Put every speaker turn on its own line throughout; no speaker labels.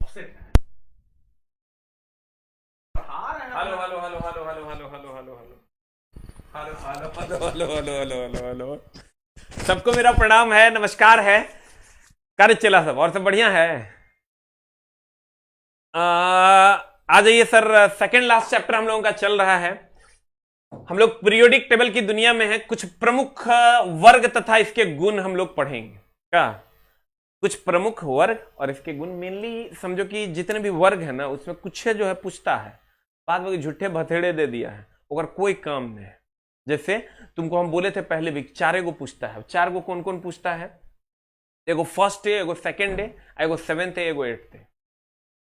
Offset है। Hello hello hello hello hello hello hello hello hello hello hello hello hello hello hello hello. सबको मेरा प्रणाम है, नमस्कार है। कार्य चला सब और सब बढ़िया है। आ जाइए सर, सेकंड लास्ट चैप्टर हम लोगों का चल रहा है। हम लोग पीरियोडिक टेबल की दुनिया में हैं। कुछ प्रमुख वर्ग तथा इसके गुण हम लोग पढ़ेंगे। क्या कुछ प्रमुख वर्ग और इसके गुण? मेनली समझो कि जितने भी वर्ग है ना, उसमें कुछ जो है पूछता है, बाद में झूठे भथेड़े दे दिया है, अगर कोई काम नहीं है। जैसे तुमको हम बोले थे पहले भी, चारे को पूछता है। चार को कौन कौन पूछता है? एगो फर्स्ट है, एगो सेकंड है, एगो सेवेंथ है, एगो एट्थ है।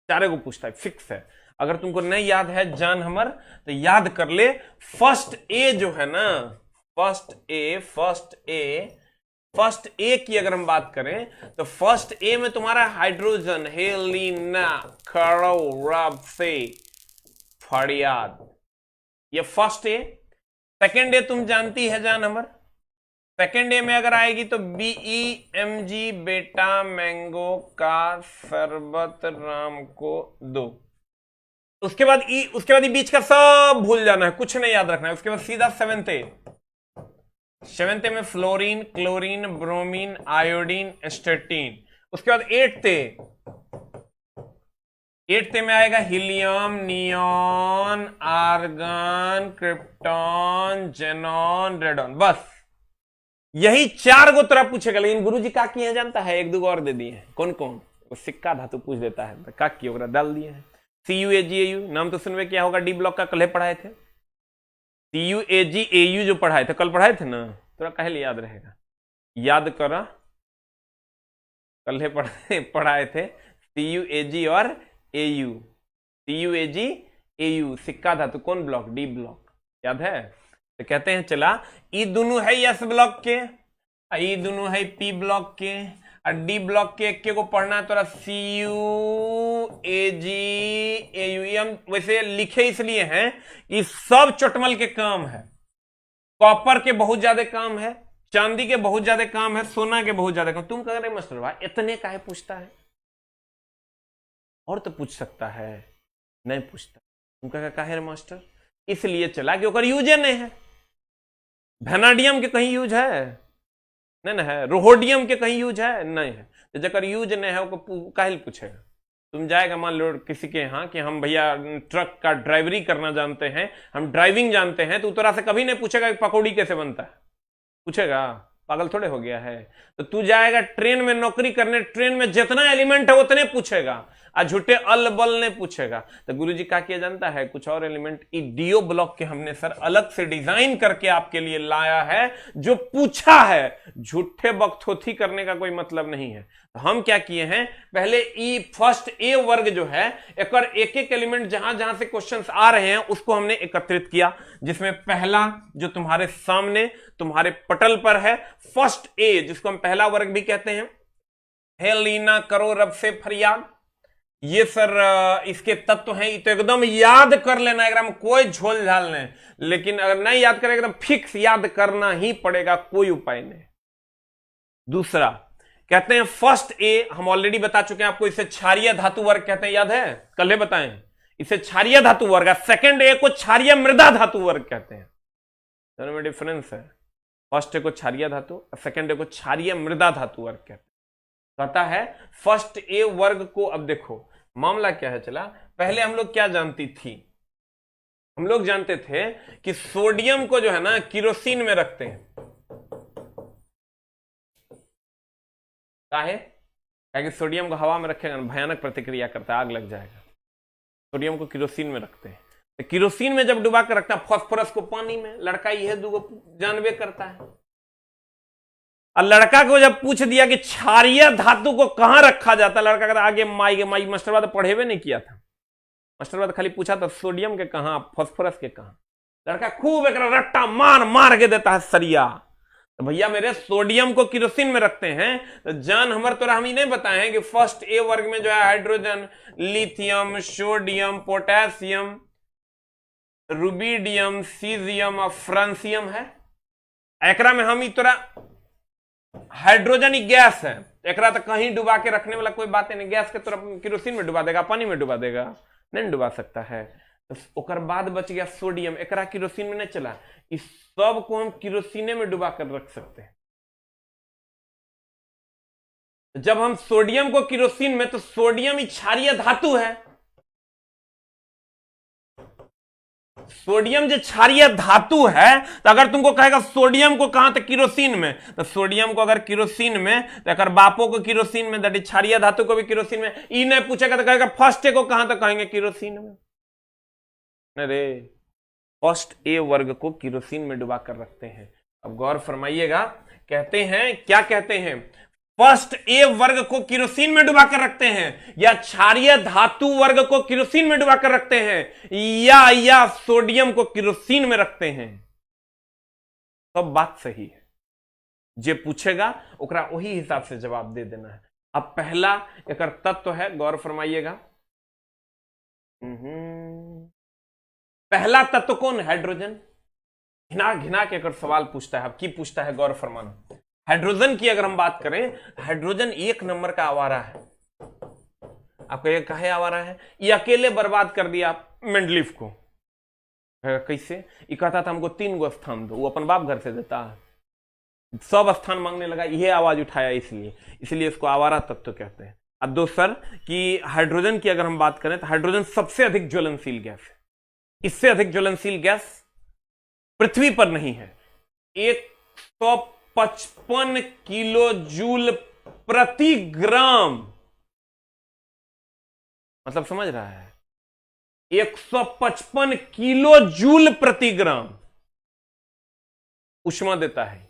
चारे को पूछता है, फिक्स है। अगर तुमको नहीं याद है जान हमर, तो याद कर ले। फर्स्ट ए जो है ना, फर्स्ट ए की अगर हम बात करें तो फर्स्ट ए में तुम्हारा हाइड्रोजन, हेलिना, खड़ो, से फरियाद, ये फर्स्ट ए। सेकेंड ए तुम जानती है जान हमर। सेकेंड ए में अगर आएगी तो BEMG, बेटा मैंगो का शरबत राम को दो। उसके बाद ई बीच का सब भूल जाना है, कुछ नहीं याद रखना है। उसके बाद सीधा सेवेंथ ए में fluorine, chlorine, bromine, iodine, astatine. उसके बाद एट्थ में आएगा helium, neon, argon, krypton, xenon, radon. बस यही चार को तरह पूछेगा। लेकिन गुरुजी का किए जानता है? एक दो और दे दिए हैं। कौन कौन? वो सिक्का धातु पूछ देता है, तो का की डाल दिए हैं। CUAGAU नाम तो सुनवे क्या होगा, डी ब्लॉक का कल पढ़ाए थे। CUAGAU जो पढ़ाए थे, कल पढ़ाए थे ना, थोड़ा कहे याद रहेगा, याद करा। कल पढ़ाए थे CUAG और AU। CUAG AU सिक्का धातु कौन ब्लॉक? डी ब्लॉक, याद है? तो कहते हैं चला, ई दोनों है एस ब्लॉक के, ई दोनों है पी ब्लॉक के, और डी ब्लॉक के एक को पढ़ना है तोरा CUAG AU। हम वैसे लिखे इसलिए हैं कि सब चोटमल के काम है। कॉपर के बहुत ज्यादा काम है, चांदी के बहुत ज्यादा काम है, सोना के बहुत ज्यादा काम। तुम कह रहे मास्टर भाई इतने काहे पूछता है? और तो पूछ सकता है, नहीं पूछता। तुम कह काहे रे मास्टर? इसलिए चला कि ओकर यूज नहीं है। वेनाडियम के कहीं यूज है? नहीं ना है। रोहोडियम के कहीं यूज है? नहीं है। तो जकर यूज नहीं है वो काहे पूछेगा? तुम जाएगा मान लो किसी के यहाँ कि हम भैया ट्रक का ड्राइवरी करना जानते हैं, हम ड्राइविंग जानते हैं, तो उतरा से कभी नहीं पूछेगा कि पकौड़ी कैसे बनता है। पूछेगा? पागल थोड़े हो गया है। तो तू जाएगा ट्रेन में नौकरी करने, ट्रेन में जितना एलिमेंट है उतने पूछेगा, और झूठे अल बल ने पूछेगा। तो गुरुजी क्या किया जानता है? कुछ और एलिमेंट डीओ ब्लॉक के हमने सर अलग से डिजाइन करके आपके लिए लाया है, जो पूछा है। झूठे बकथोथी करने का कोई मतलब नहीं है। तो हम क्या किए हैं, पहले फर्स्ट ए वर्ग जो है, एक एक एलिमेंट जहां जहां से क्वेश्चंस आ रहे हैं उसको हमने एकत्रित किया। जिसमें पहला जो तुम्हारे सामने तुम्हारे पटल पर है, फर्स्ट ए, जिसको हम पहला वर्ग भी कहते हैं, हेलिना, करो रब से फरियाद। ये सर इसके तत्व हैं, तो एकदम याद कर लेना, एकदम कोई झोल झाल नहीं। लेकिन अगर नहीं याद करें, एकदम फिक्स याद करना ही पड़ेगा, कोई उपाय नहीं। दूसरा कहते हैं फर्स्ट ए, हम ऑलरेडी बता चुके हैं आपको, इसे क्षारीय धातु वर्ग कहते हैं, याद है? कल बताएं, इसे क्षारीय धातु वर्ग। सेकंड ए को क्षारीय मृदा धातु वर्ग कहते हैं। दोनों में डिफरेंस है। फर्स्ट ए को क्षारीय धातु, सेकंड ए को क्षारीय मृदा धातु वर्ग कहते हैं। कहता है फर्स्ट ए वर्ग को। अब देखो मामला क्या है चला, पहले हम लोग क्या जानती थी? हम लोग जानते थे कि सोडियम को जो है ना किरोसिन में रखते हैं। काहे? कि सोडियम को हवा में रखेगा ना, भयानक प्रतिक्रिया करता है, आग लग जाएगा। सोडियम को किरोसिन में रखते हैं। तो किरोसिन में जब डुबा कर रखता है, फास्फोरस को पानी में, लड़का यह दो जानबे करता है। और लड़का को जब पूछ दिया कि क्षारीय धातु को कहां रखा जाता है, लड़का कहता आगे माई मास्टरवाद पढ़े हुए नहीं किया था। मास्टरवाद खाली पूछा था सोडियम के कहां, फास्फोरस के कहां। लड़का खूब एक रट्टा मार मार के देता है सरिया। तो भैया मेरे सोडियम को किरोसिन में रखते हैं। तो जान हमर तोरा हम ही नहीं बताए कि फर्स्ट ए वर्ग में जो है hydrogen, lithium, sodium, potassium, rubidium, caesium और फ्रांसियम है। एकरा में हम ही तोरा हाइड्रोजन ही गैस है, एकरा तो कहीं डुबा के रखने वाला कोई बात नहीं। गैस के तरफ केरोसिन में डुबा देगा, पानी में डुबा देगा, नहीं डुबा सकता है। तो ओकर बाद बच गया सोडियम, एकरा केरोसिन में नहीं चला, इस सब को हम केरोसिने में डुबा कर रख सकते हैं। जब हम सोडियम को केरोसिन में, तो सोडियम ही क्षारीय धातु है। सोडियम जो क्षारीय धातु है, तो अगर तुमको कहेगा सोडियम को कहां, तो केरोसिन में, तो सोडियम को अगर केरोसिन में, तो अगर बापो को केरोसिन में, दैट इज क्षारीय धातु को भी केरोसिन में। ई नहीं पूछेगा तो कहेगा फर्स्ट ए को कहां, तो कहेंगे केरोसिन में। अरे फर्स्ट ए वर्ग को केरोसिन में डुबा कर रखते हैं। अब गौर फरमाइएगा, कहते हैं, क्या कहते हैं, फर्स्ट ए वर्ग को केरोसिन में डुबा कर रखते हैं, या क्षारीय धातु वर्ग को केरोसिन में डुबा कर रखते हैं, या सोडियम को केरोसिन में रखते हैं। सब बात सही है। जे पूछेगा ओकरा वही हिसाब से जवाब दे देना है। अब पहला एक तत्व है, गौर फरमाइएगा। पहला तत्व कौन है? हाइड्रोजन। घिना घिना के अगर सवाल पूछता है, अब की पूछता है, गौर फरमाना। हाइड्रोजन की अगर हम बात करें, हाइड्रोजन एक नंबर का आवारा है। आपको ये कहे आवारा है? ये अकेले बर्बाद कर दिया मेंडलीफ को। कैसे? ये कहता था हमको 3 गो स्थान दो, वो अपन बाप घर से देता है, सब स्थान मांगने लगा, ये आवाज उठाया, इसलिए इसको आवारा तत्व कहते हैं। अब दोस्तों कि हाइड्रोजन की अगर हम बात करें, तो हाइड्रोजन सबसे अधिक ज्वलनशील गैस है। इससे अधिक ज्वलनशील गैस पृथ्वी पर नहीं है। 155 किलो जूल प्रति ग्राम, मतलब समझ रहा है, 155 किलो जूल प्रति ग्राम ऊष्मा देता है।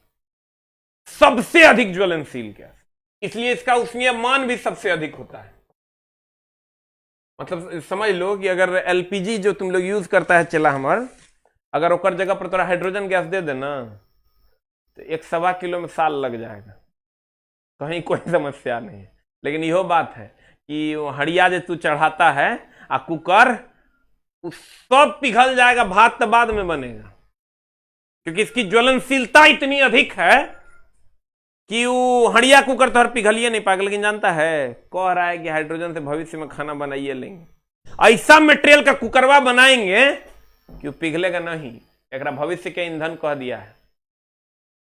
सबसे अधिक ज्वलनशील गैस, इसलिए इसका उष्मीय मान भी सबसे अधिक होता है। मतलब समझ लो कि अगर एलपीजी जो तुम लोग यूज करता है चला हमार, अगर ओकर जगह पर थोड़ा हाइड्रोजन गैस दे देना, तो 1.25 किलो में साल लग जाएगा, कहीं कोई समस्या नहीं है। लेकिन यहो बात है कि हड़िया जो तू चढ़ाता है आ कुकर, सब पिघल जाएगा, भात तो बाद में बनेगा, क्योंकि इसकी ज्वलनशीलता इतनी अधिक है कि वो हड़िया कुकर तो हर पिघलिए नहीं पाएगा। लेकिन जानता है, कह रहा है कि हाइड्रोजन से भविष्य में खाना बनाइए लेंगे, ऐसा मटेरियल का कुकरवा बनाएंगे कि वो पिघलेगा नहीं। एक भविष्य के ईंधन कह दिया है।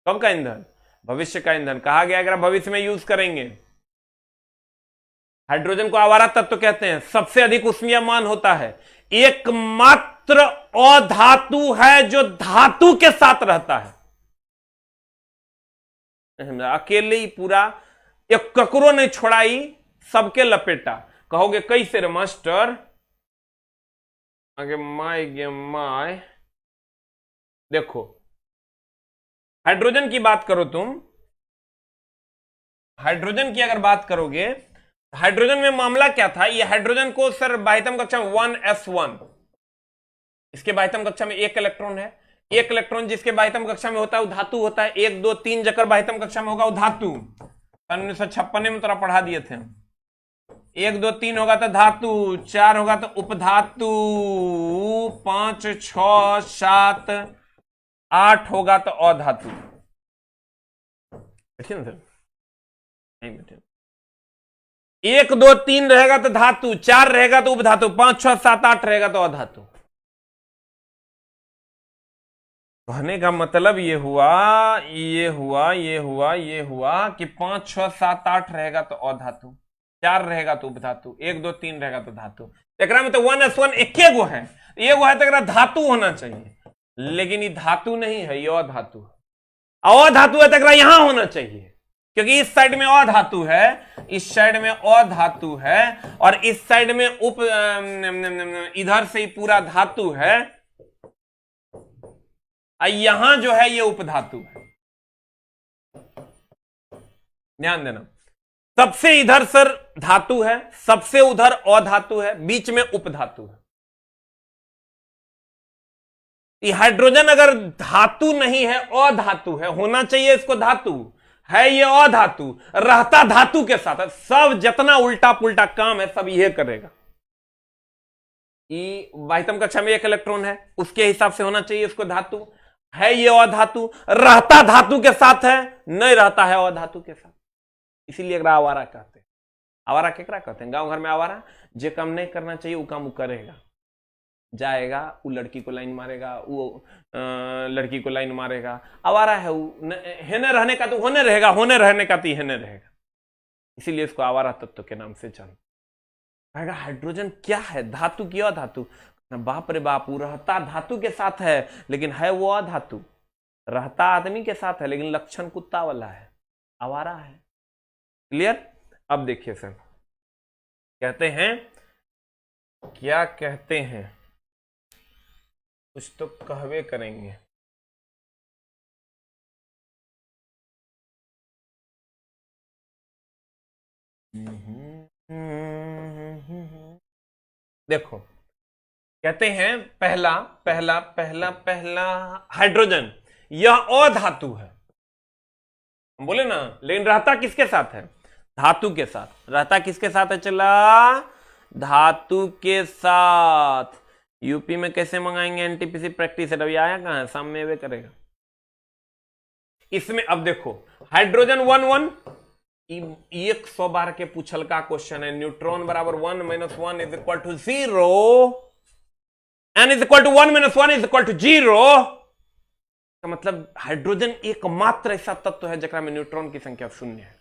कब का ईंधन? भविष्य का ईंधन कहा गया, अगर भविष्य में यूज करेंगे। हाइड्रोजन को आवारा तत्व कहते हैं, सबसे अधिक उष्मीय मान होता है, एकमात्र अधातु है जो धातु के साथ रहता है। अकेले ही पूरा, एक ककरो नहीं छोड़ाई, सबके लपेटा। कहोगे कैसे रे मास्टर? आगे माय देखो, हाइड्रोजन की बात करो तुम, हाइड्रोजन की अगर बात करोगे, हाइड्रोजन में मामला क्या था? ये हाइड्रोजन को सर बाह्यतम कक्षा में 1s1, इसके बाह्यतम कक्षा में 1 इलेक्ट्रॉन है। 1 इलेक्ट्रॉन जिसके बाह्यतम कक्षा में होता है वो धातु होता है। 1 2 3 जकर बाह्यतम कक्षा में होगा वो धातु। 1956 में तोरा पढ़ा दिए थे हम। 1 2 3 होगा तो धातु, 4 होगा तो उपधातु, 5 6 7 8 होगा तो अधातु। ठीक है सर? नहीं बेटे, 1 2 3 रहेगा तो धातु, 4 रहेगा तो उपधातु, 5 6 7 8 रहेगा तो अधातु। कहने का मतलब ये हुआ कि 5 6 7 8 रहेगा तो अधातु, 4 रहेगा तो उपधातु, 1 2 3 रहेगा तो धातु। एकरा में तो 1s1 एके गो है, एगो है तो एकरा धातु होना चाहिए, लेकिन ये धातु नहीं है, ये अधातु है। अधातु है तो एकरा यहां होना चाहिए, क्योंकि इस साइड में अधातु है, इस साइड में अधातु है, और इस साइड में इधर से ही पूरा धातु है, यहां जो है ये उपधातु है। ध्यान देना, सबसे इधर सर धातु है, सबसे उधर अधातु है, बीच में उपधातु है। ये हाइड्रोजन अगर धातु नहीं है, अधातु है, होना चाहिए इसको धातु है, ये अधातु रहता धातु के साथ है। सब जितना उल्टा पुल्टा काम है सब ये करेगा। बाह्यतम कक्षा में 1 इलेक्ट्रॉन है, उसके हिसाब से होना चाहिए इसको धातु। है ये अधातु, रहता धातु के साथ है, नहीं रहता है अधातु के साथ, इसीलिए एकरा आवारा कहते हैं। आवारा केकरा कहते हैं? गांव घर में आवारा जे काम नहीं करना चाहिए वो काम वो करेगा, जाएगा वो लड़की को लाइन मारेगा, वो लड़की को लाइन मारेगा, आवारा है वो। हेने रहने का तो होने रहेगा, होने रहने का तो हेने रहेगा, इसीलिए इसको आवारा तत्व के नाम से जान। कहेगा हाइड्रोजन क्या है? धातु की अधातु। बाप रे बाप, वो रहता धातु के साथ है लेकिन है वो अधातु, रहता आदमी के साथ है लेकिन लक्षण कुत्ता वाला है, आवारा है। क्लियर? अब देखिए सर, कहते हैं, क्या कहते हैं, कुछ तो कहवे करेंगे। देखो, कहते हैं पहला पहला पहला पहला हाइड्रोजन यह अधातु है, हम बोले ना, लेकिन रहता किसके साथ है? धातु के साथ। रहता किसके साथ है? चला धातु के साथ। यूपी में कैसे मंगाएंगे एनटीपीसी प्रैक्टिस है? अभी आया कहां है? सामने वे करेगा इसमें। अब देखो हाइड्रोजन 1 1 100 बार के पूछल का क्वेश्चन है। न्यूट्रॉन बराबर 1 - 1 is equal to 0, n is equal to 1 - 1 is equal to 0 का मतलब हाइड्रोजन एकमात्र ऐसा तत्व है जकरा में न्यूट्रॉन की संख्या 0 है।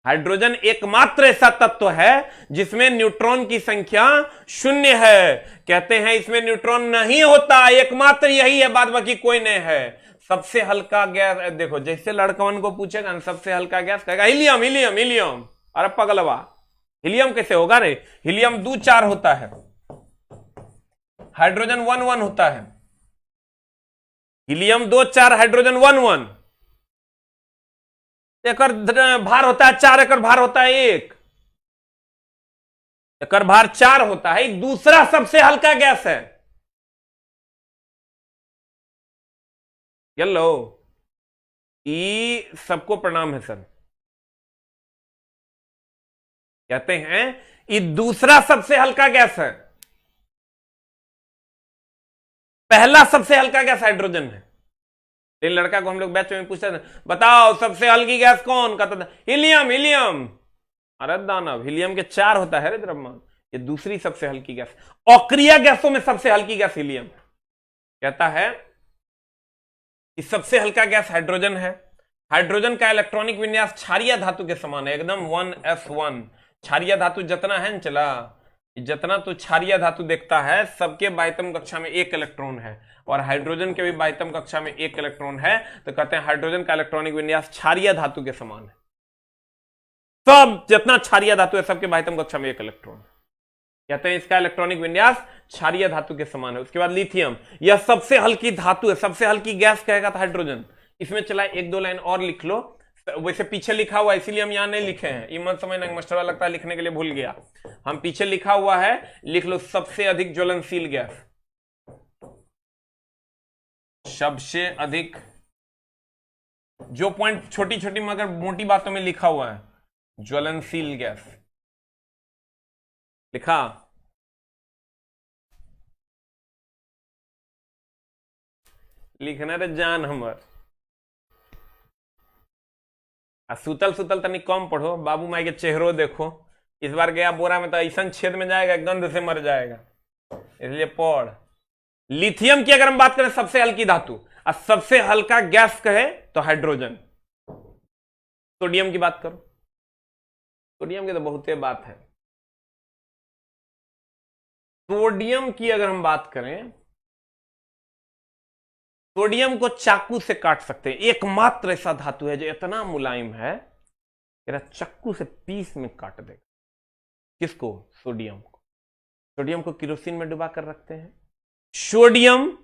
हाइड्रोजन एकमात्र ऐसा तत्व है जिसमें न्यूट्रॉन की संख्या 0 है। कहते हैं इसमें न्यूट्रॉन नहीं होता, एकमात्र यही है, बाद बाकी कोई नहीं है। सबसे हल्का गैस, देखो जैसे लड़कवन को पूछेगा ना सबसे हल्का गैस, कहेगा हीलियम हीलियम हीलियम। अरे पगलवा, हीलियम कैसे होगा रे? हीलियम 2 4 होता है, हाइड्रोजन 1 1 होता है। Helium 2 4, hydrogen 1 1। एकर भार होता है 4, एकर भार होता है 1, एकर भार 4 होता है। एक दूसरा सबसे हल्का गैस है। चलो, ई सबको प्रणाम है सर। कहते हैं ये दूसरा सबसे हल्का गैस है, पहला सबसे हल्का गैस हाइड्रोजन है। एक लड़का को हम लोग बैच में पूछते थे, बताओ सबसे हल्की गैस कौन? कहता था हीलियम हीलियम। अरे दानव, हीलियम के 4 होता है रे द्रव्यमान। ये दूसरी सबसे हल्की गैस, अक्रिय गैसों में सबसे हल्की गैस हीलियम। कहता है कि सबसे हल्का गैस हाइड्रोजन है। हाइड्रोजन का इलेक्ट्रॉनिक विन्यास क्षारीय धातु के समान है, एकदम 1s1। क्षारीय धातु जितना है न, चला जितना तो क्षारीय धातु देखता है सबके बाह्यतम कक्षा में 1 इलेक्ट्रॉन है, और हाइड्रोजन के भी बाह्यतम कक्षा में 1 इलेक्ट्रॉन है। तो कहते हैं हाइड्रोजन का इलेक्ट्रॉनिक विन्यास क्षारीय धातु के समान है। सब जितना क्षारीय धातु है सबके बाह्यतम कक्षा में 1 इलेक्ट्रॉन है। कहते हैं इसका इलेक्ट्रॉनिक विन्यास क्षारीय धातु के समान है। उसके बाद लिथियम, यह सबसे हल्की धातु है, सबसे हल्की गैस कहेगा था हाइड्रोजन। इसमें चला 1-2 लाइन और लिख लो, वैसे पीछे लिखा हुआ है इसीलिए हम यहां नहीं लिखे हैं। ये मत समझना मास्टर लगता है लिखने के लिए भूल गया, हम पीछे लिखा हुआ है, लिख लो सबसे अधिक ज्वलनशील गैस, सबसे अधिक। जो पॉइंट छोटी छोटी मगर मोटी बातों में लिखा हुआ है, ज्वलनशील गैस लिखा। लिखना रे जान हमर। सुतल सुतल तनी कम पढ़ो, बाबू माई के चेहरों देखो। इस बार गया बोरा में तो ऐसा छेद में जाएगा गंध से मर जाएगा, इसलिए पढ़। लिथियम की अगर हम बात करें सबसे हल्की धातु और सबसे हल्का गैस कहे तो हाइड्रोजन। सोडियम की बात करो, सोडियम की तो बहुते बात है। सोडियम की अगर हम बात करें, सोडियम को चाकू से काट सकते हैं, एकमात्र ऐसा धातु है जो इतना मुलायम है कि चाकू से पीस में काट देगा। किसको? सोडियम को। सोडियम को केरोसिन में डुबा कर रखते हैं। सोडियम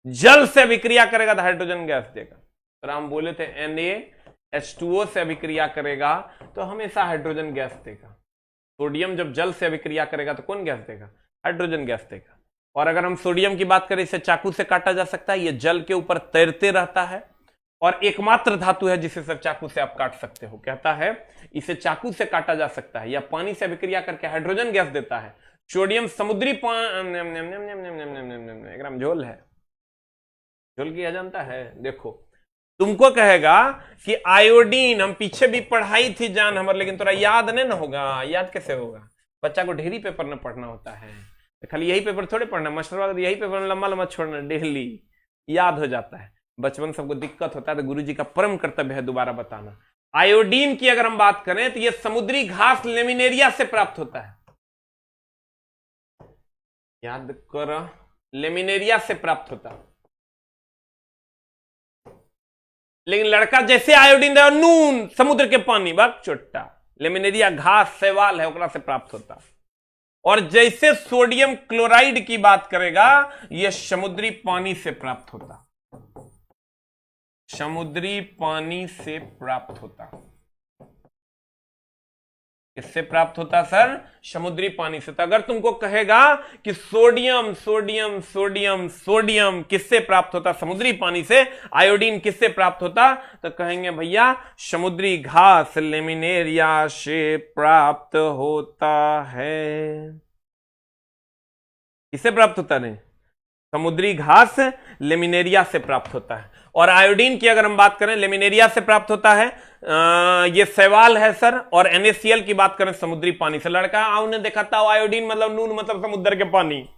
जल से अभिक्रिया करेगा तो हाइड्रोजन गैस देगा। तो हम बोले थे NaH2O से अभिक्रिया करेगा तो हमेशा हाइड्रोजन गैस देगा। सोडियम जब जल से अभिक्रिया करेगा तो कौन गैस देगा? हाइड्रोजन गैस देगा। और अगर हम सोडियम की बात करें, इसे चाकू से काटा जा सकता है, यह जल के ऊपर तैरते रहता है और एकमात्र धातु है जिसे सिर्फ चाकू से आप काट सकते हो। कहता है इसे चाकू से काटा जा सकता है या पानी से अभिक्रिया करके हाइड्रोजन गैस देता है। सोडियम समुद्री एकदम झोल है। झोल किया जानता है? देखो तुमको कहेगा कि आयोडीन, हम पीछे भी पढ़ाई थी जान हमर, लेकिन तोरा याद नहीं ना होगा। याद कैसे होगा? बच्चा को ढेरी पेपर न पढ़ना होता है, खाली यही पेपर थोड़े पढ़ना, मास्टर यही पेपर लंबा लंबा छोड़ना, डेली याद हो जाता है। बचपन सबको दिक्कत होता है, तो गुरुजी का परम कर्तव्य है दोबारा बताना। आयोडीन की अगर हम बात करें तो यह समुद्री घास लेमिनेरिया से प्राप्त होता है। याद करो, लेमिनेरिया से प्राप्त होता है। लेकिन लड़का जैसे आयोडीन दे नून समुद्र के पानी बाग चोट्टा, लेमिनेरिया घास शैवाल है ओकरा से प्राप्त होता। और जैसे सोडियम क्लोराइड की बात करेगा, यह समुद्री पानी से प्राप्त होता, समुद्री पानी से प्राप्त होता। किससे प्राप्त होता सर? समुद्री पानी से। तो अगर तुमको कहेगा कि सोडियम सोडियम सोडियम सोडियम किससे प्राप्त होता? समुद्री पानी से। आयोडीन किससे प्राप्त होता? तो कहेंगे भैया समुद्री घास लेमिनेरिया से प्राप्त होता है। किससे प्राप्त होता? नहीं, समुद्री घास लेमिनेरिया से प्राप्त होता है। और आयोडीन की अगर हम बात करें, लेमिनेरिया से प्राप्त होता है, ये शैवाल है सर। और NaCl की बात करें समुद्री पानी से। लड़का आपने देखा था आयोडीन मतलब नून मतलब समुद्र के पानी,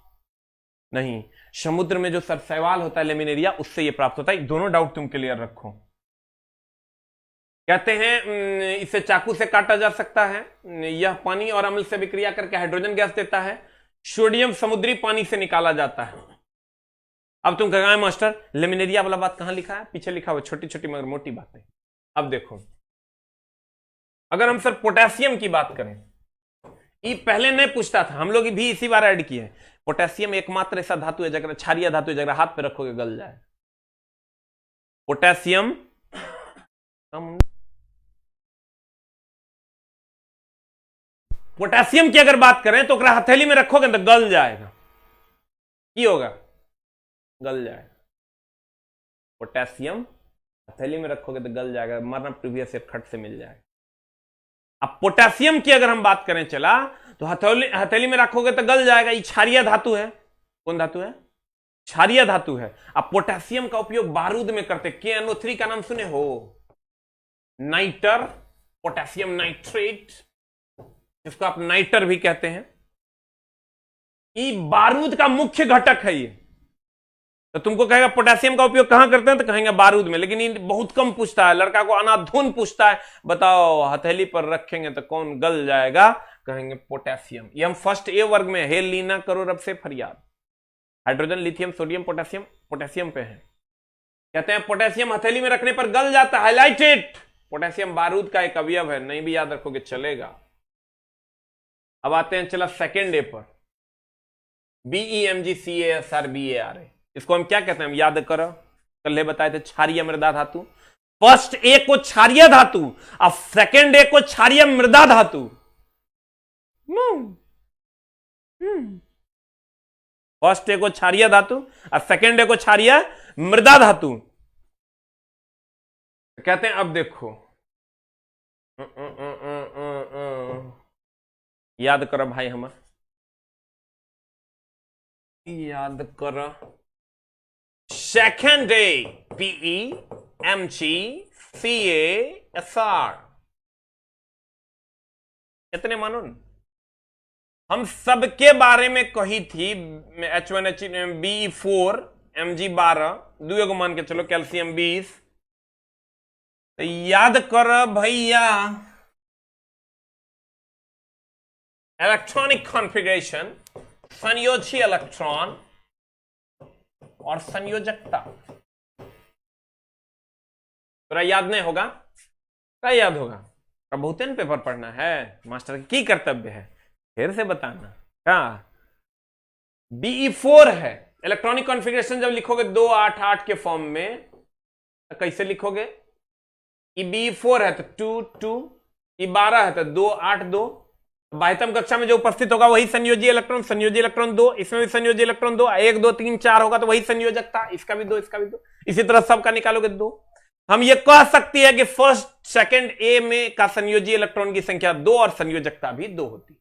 नहीं, समुद्र में जो सर शैवाल होता है लेमिनेरिया, उससे ये प्राप्त होता है। दोनों डाउट तुम क्लियर रखो। कहते हैं इसे चाकू से काटा जा सकता है, यह पानी और अम्ल से विक्रिया करके हाइड्रोजन गैस देता है। सोडियम समुद्री पानी से निकाला जाता है। अब तुम कहेंगे मास्टर लेमिनेरिया वाला बात कहां लिखा है? पीछे लिखा हुआ, छोटी छोटी मगर मोटी बातें। अब देखो, अगर हम सर पोटेशियम की बात करें, ये पहले नहीं पूछता था, हम लोग भी इसी बार ऐड किए। पोटेशियम एकमात्र ऐसा धातु है जगह, क्षारीय धातु है जगह हाथ पे रखोगे गल जाए। पोटेशियम पोटेशियम की अगर बात करें तो हथेली में रखोगे तो गल जाएगा। की होगा? गल जाएगा। पोटेशियम हथेली में रखोगे तो गल जाएगा, मरना प्रीवियस ईयर खट से मिल जाएगा। अब पोटेशियम की अगर हम बात करें चला, तो हथेली में रखोगे तो गल जाएगा। ये क्षारीय धातु है। कौन धातु है? क्षारीय धातु है। अब पोटेशियम का उपयोग बारूद में करते। KNO3 का नाम सुने हो? नाइटर, पोटेशियम नाइट्रेट, जिसको आप नाइटर भी कहते हैं, ये बारूद का मुख्य घटक है ये। तो तुमको कहेगा पोटेशियम का उपयोग कहां करते हैं? तो कहेंगे बारूद में। लेकिन ये बहुत कम पूछता है, लड़का को अनाधुन पूछता है, बताओ हथेली पर रखेंगे तो कौन गल जाएगा? कहेंगे पोटेशियम। ये हम फर्स्ट A वर्ग में, हे लीना करो रब से फरियाद। Hydrogen, lithium, sodium, potassium, potassium पे है। कहते हैं पोटेशियम हथेली में रखने पर गल जाता है, हाईलाइटेड। पोटेशियम बारूद का एक अवयव है, नहीं भी याद रखोगे चलेगा। अब आते हैं चला सेकेंड A पर, BeMgCaSrBaRa। इसको हम क्या कहते हैं? हम याद करो, कल बताए थे, क्षारीय मृदा धातु। फर्स्ट A को क्षारीय धातु और सेकेंड A को क्षारीय मृदा धातु। फर्स्ट A को क्षारीय धातु और सेकेंड A को क्षारीय मृदा धातु कहते हैं। अब देखो, याद करो भाई, हम याद करो, सेकेंड A PeMgCaSr। इतने मानो न? हम सबके बारे में कही थी। H1H Be4 Mg12, दुए को मान के चलो, कैल्शियम 20। तो याद करो भैया, इलेक्ट्रॉनिक कॉन्फ़िगरेशन, संयोजी इलेक्ट्रॉन और संयोजकता। तो याद नहीं होगा? क्या याद होगा? बहुतेन पेपर पढ़ना है, मास्टर की कर्तव्य है फिर से बताना। क्या Be4 है? इलेक्ट्रॉनिक कॉन्फ़िगरेशन जब लिखोगे 288 के फॉर्म में, तो कैसे लिखोगे? ये Be4 है तो 2 2, ये 12 है तो 2 8 2। बाह्यतम कक्षा में जो उपस्थित होगा वही संयोजी इलेक्ट्रॉन, संयोजी इलेक्ट्रॉन 2, इसमें भी संयोजी इलेक्ट्रॉन 2, 1 2 3 4 होगा तो वही संयोजकता, इसका भी 2 इसका भी 2, इसी तरह सबका निकालोगे 2। हम ये कह सकती है कि फर्स्ट सेकंड A में का संयोजी इलेक्ट्रॉन की संख्या 2 और संयोजकता भी 2 होती है,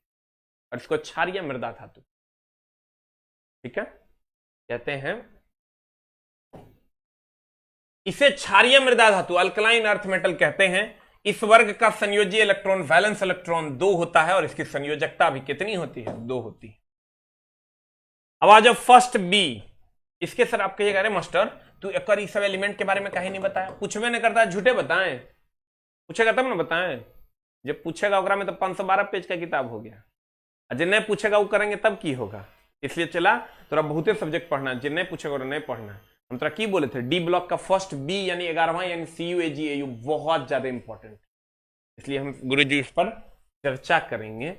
और इसको क्षारीय मृदा धातु, ठीक है, कहते हैं। इसे क्षारीय मृदा धातु अल्कलाइन अर्थ मेटल कहते हैं। इस वर्ग का संयोजी इलेक्ट्रॉन वैलेंस इलेक्ट्रॉन 2 होता है और इसकी संयोजकता भी कितनी होती है? 2 होती है। अब आ जाओ फर्स्ट बी। इसके सर आप कहिएगा, अरे मास्टर तू एक बार इस सब एलिमेंट के बारे में कहीं नहीं बताया। पूछवे नहीं करता, झूठे बताएं। पूछेगा तब ना बताएं। जब पूछेगा ओकरा में तो 512 पेज का किताब हो गया। जिन्हें पूछेगा वो करेंगे तब की होगा। इसलिए चला तोरा बहुते सब्जेक्ट पढ़ना, जिन्हें पूछेगा और नहीं पढ़ना। हम तोरा की बोले थे, डी ब्लॉक का फर्स्ट बी यानी 11वां यानी CUAG AU बहुत ज्यादा इंपॉर्टेंट, इसलिए हम गुरुजी इस पर चर्चा करेंगे।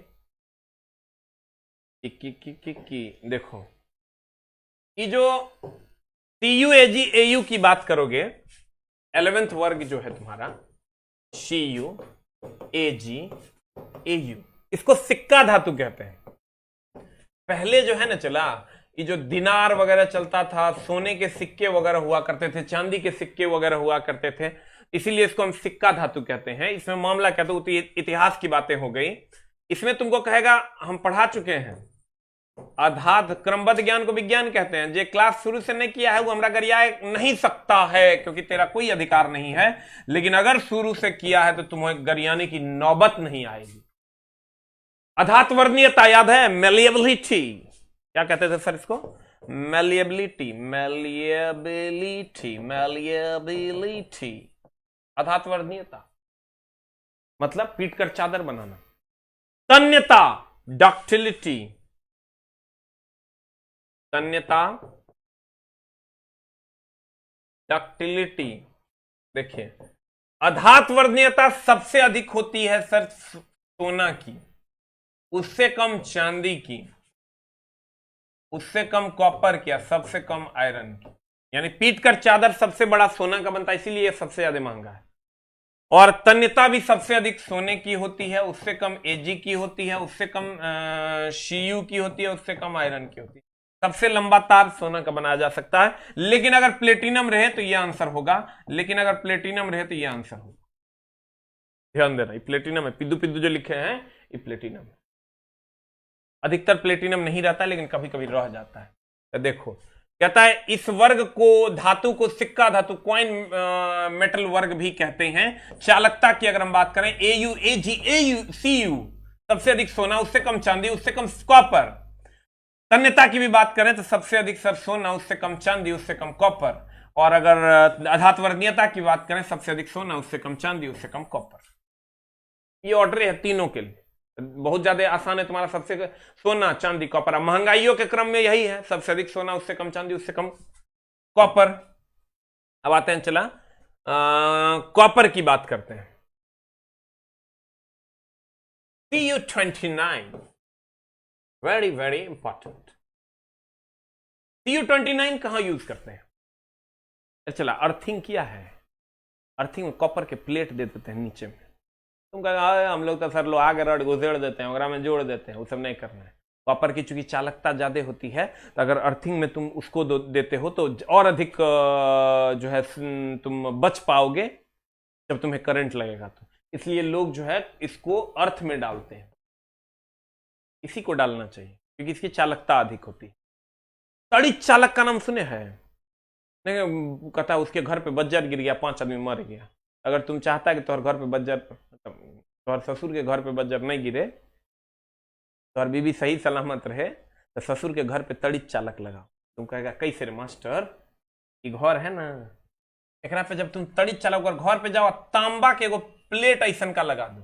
देखो ये जो CUAG AU की बात करोगे, 11th वर्ग जो है तुम्हारा CUAG AU, इसको सिक्का धातु कहते हैं। पहले जो है ना चला, ये जो दिनार वगैरह चलता था, सोने के सिक्के वगैरह हुआ करते थे, चांदी के सिक्के वगैरह हुआ करते थे, इसीलिए इसको हम सिक्का धातु कहते हैं। इसमें मामला क्या तो इतिहास की बातें हो गई। इसमें तुमको कहेगा, हम पढ़ा चुके हैं आधात क्रमबद्ध ज्ञान को विज्ञान कहते हैं। जो क्लास शुरू से नहीं किया है वो हमरा गरिया नहीं सकता है, क्योंकि तेरा कोई अधिकार नहीं है। लेकिन अगर शुरू से किया है तो तुम्हें गरियाने की नौबत नहीं आएगी। अधात वर्णीयता याद है? मेलिएबिलिटी, क्या कहते थे सर इसको? Malleability, malleability, malleability. अधात वर्णीयता मतलब पीट कर चादर बनाना। तन्यता, डक्टिलिटी, तन्यता, डक्टिलिटी। देखिए अधात वर्णीयता सबसे अधिक होती है सर सोना की, उससे कम चांदी की, उससे कम कॉपर की, सबसे कम आयरन की। यानी पीट कर चादर सबसे बड़ा सोना का बनता है, इसीलिए सबसे ज्यादा महंगा है। और तन्यता भी सबसे अधिक सोने की होती है, उससे कम AG की होती है, उससे कम CU की होती है, उससे कम आयरन की होती है। सबसे लंबा तार सोना का बनाया जा सकता है। लेकिन अगर प्लेटिनम रहे तो यह आंसर होगा, लेकिन अगर प्लेटिनम रहे तो यह आंसर होगा। ध्यान देना, ये प्लेटिनम है। पिद्दू पिद्दू जो लिखे हैं ये प्लेटिनम है। अधिकतर प्लेटिनम नहीं रहता, लेकिन कभी कभी रह जाता है। तो देखो कहता है इस वर्ग को, धातु को सिक्का धातु, क्वाइन मेटल वर्ग भी कहते हैं। चालकता की अगर हम बात करें, AU AG AU CU सबसे अधिक सोना, उससे कम चांदी, उससे कम कॉपर। तन्यता की भी बात करें तो सबसे अधिक सर सोना, उससे कम चांदी, उससे कम कॉपर। और अगर अधात वर्णीयता की बात करें, सबसे अधिक सोना, उससे कम चांदी, उससे कम कॉपर। ये ऑर्डर है तीनों के लिए, बहुत ज्यादा आसान है तुम्हारा। सबसे सोना, चांदी, कॉपर। महंगाइयों के क्रम में यही है, सबसे अधिक सोना, उससे कम चांदी, उससे कम कॉपर। अब आते हैं चला कॉपर की बात करते हैं। CU29 very very important. CU29 कहां यूज करते हैं? चला अर्थिंग किया है, अर्थिंग में कॉपर के प्लेट दे देते हैं नीचे में। तुम कहेगा हम लोग तो सर लो आगे रड घुसेड़ देते हैं, वगैरह में जोड़ देते हैं, वो सब नहीं करना है। कॉपर की चूंकि चालकता ज्यादा होती है, तो अगर अर्थिंग में तुम उसको देते हो तो और अधिक जो है तुम बच पाओगे जब तुम्हें करंट लगेगा। तो इसलिए लोग जो है इसको अर्थ में डालते हैं, इसी को डालना चाहिए क्योंकि इसकी चालकता अधिक होती है। तड़ित चालक का नाम सुने हैं? नहीं, कहता उसके घर पे बज्जर गिर गया, 5 आदमी मर गया। अगर तुम चाहता है कि तुम्हारे घर पे बज्जर, तुम्हारे ससुर के घर पे बज्जर नहीं गिरे, तुम्हारी बीबी सही सलामत रहे, तो ससुर के घर पे तड़ित चालक लगाओ। तुम कहेगा कैसे रे मास्टर, ये घर है ना, एक पे जब तुम तड़ित चालक घर पे जाओ, तांबा के एगो प्लेट ऐसन का लगा दो,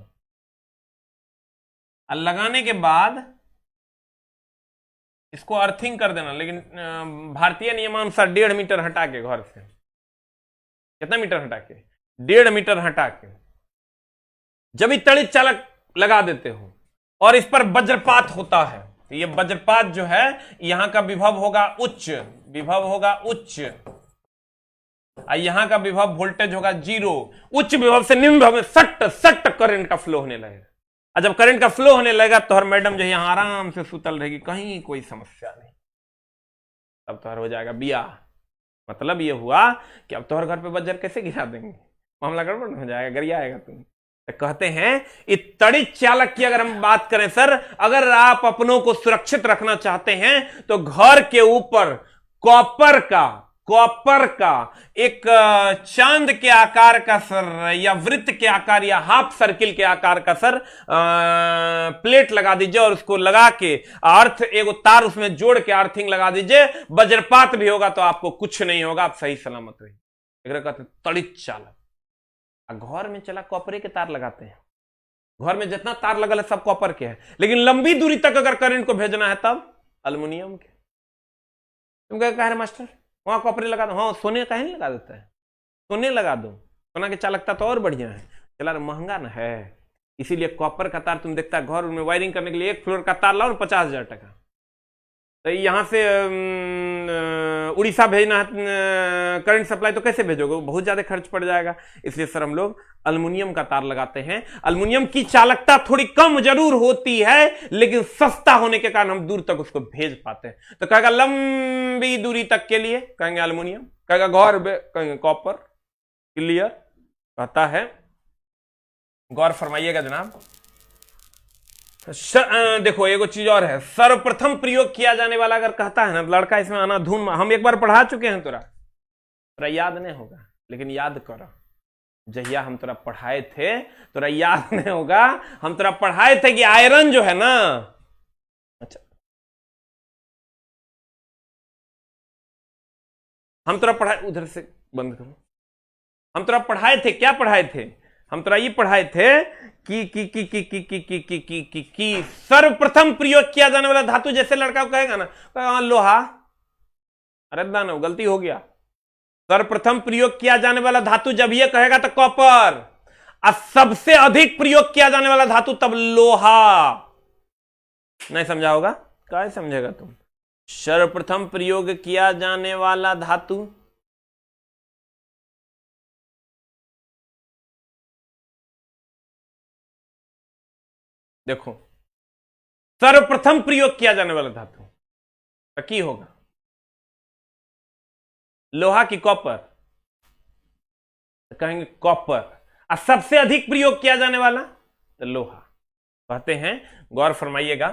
और लगाने के बाद इसको अर्थिंग कर देना। लेकिन भारतीय नियमानुसार 1.5 मीटर हटा के, घर से कितना मीटर हटा के? 1.5 मीटर हटा के जब तड़ित चालक लगा देते हो और इस पर वज्रपात होता है, तो ये वज्रपात जो है यहां का विभव होगा उच्च, विभव होगा उच्च, और यहां का विभव वोल्टेज होगा 0। उच्च विभव से निम्न विभव में सट सट करंट का फ्लो होने लगेगा। और जब करंट का फ्लो होने लगेगा तो हर मैडम जो यहां आराम से सुतल रहेगी, कहीं कोई समस्या नहीं। तब तो हर हो जाएगा बियाह। मतलब ये हुआ कि अब तो हर घर पे वज्र कैसे गिरा देंगे, मामला गड़बड़ हो जाएगा, गरिया आएगा तुम। तो कहते हैं इस तड़ित चालक की अगर हम बात करें सर, अगर आप अपनों को सुरक्षित रखना चाहते हैं तो घर के ऊपर कॉपर का एक चांद के आकार का सर या वृत्त के आकार या हाफ सर्किल के आकार का सर प्लेट लगा दीजिए और उसको लगा के अर्थ एक तार उसमें जोड़ के अर्थिंग लगा दीजिए, वज्रपात भी होगा तो आपको कुछ नहीं होगा, आप सही सलामत रहिए। कहते तड़ित चालक। घर में चला कॉपरे के तार लगाते हैं, घर में जितना तार लगल है सब कॉपर के है, लेकिन लंबी दूरी तक अगर करंट को भेजना है तब अल्युमिनियम के। तुम कह रहे मास्टर वहां कॉपरे लगा दो, हाँ सोने का नहीं लगा देता है, सोने लगा दो, सोना की चालकता तो और बढ़िया है। चला महंगा ना है, इसीलिए कॉपर का तार तुम देखता है घर में वायरिंग करने के लिए 1 फ्लोर का तार लाओ 50,000 टका। तो यहां से उड़ीसा भेजना है करंट सप्लाई तो कैसे भेजोगे, बहुत ज्यादा खर्च पड़ जाएगा। इसलिए सर हम लोग अल्युमिनियम का तार लगाते हैं। अल्युमिनियम की चालकता थोड़ी कम जरूर होती है, लेकिन सस्ता होने के कारण हम दूर तक उसको भेज पाते हैं। तो कहेगा लंबी दूरी तक के लिए कहेंगे अल्युमिनियम, कहेगा घर कहेंगे कॉपर। क्लियर? कहता है गौर फरमाइएगा जनाब। देखो एगो चीज और है, सर्वप्रथम प्रयोग किया जाने वाला अगर कहता है ना लड़का इसमें आना धून, हम एक बार पढ़ा चुके हैं, तोरा याद नहीं होगा, लेकिन याद करो जहिया हम तोरा पढ़ाए थे, तोरा याद नहीं होगा, हम तोरा पढ़ाए थे कि आयरन जो है ना, अच्छा हम तोरा पढ़ाए, उधर से बंद करो, हम तोरा पढ़ाए थे, क्या पढ़ाए थे, हम तोरा ये पढ़ाए थे कि सर्वप्रथम प्रयोग किया जाने वाला धातु, जैसे लड़का को कहेगा ना लोहा, अरे दानव गलती हो गया, सर्वप्रथम प्रयोग किया जाने वाला धातु जब ये कहेगा तो कॉपर, और सबसे अधिक प्रयोग किया जाने वाला धातु तब लोहा। नहीं समझा होगा, क्या समझेगा तुम? सर्वप्रथम प्रयोग किया जाने वाला धातु देखो, सर्वप्रथम प्रयोग किया जाने वाला धातु तो की होगा लोहा की कॉपर, तो कहेंगे कॉपर, और सबसे अधिक प्रयोग किया जाने वाला तो लोहा। कहते हैं गौर फरमाइएगा,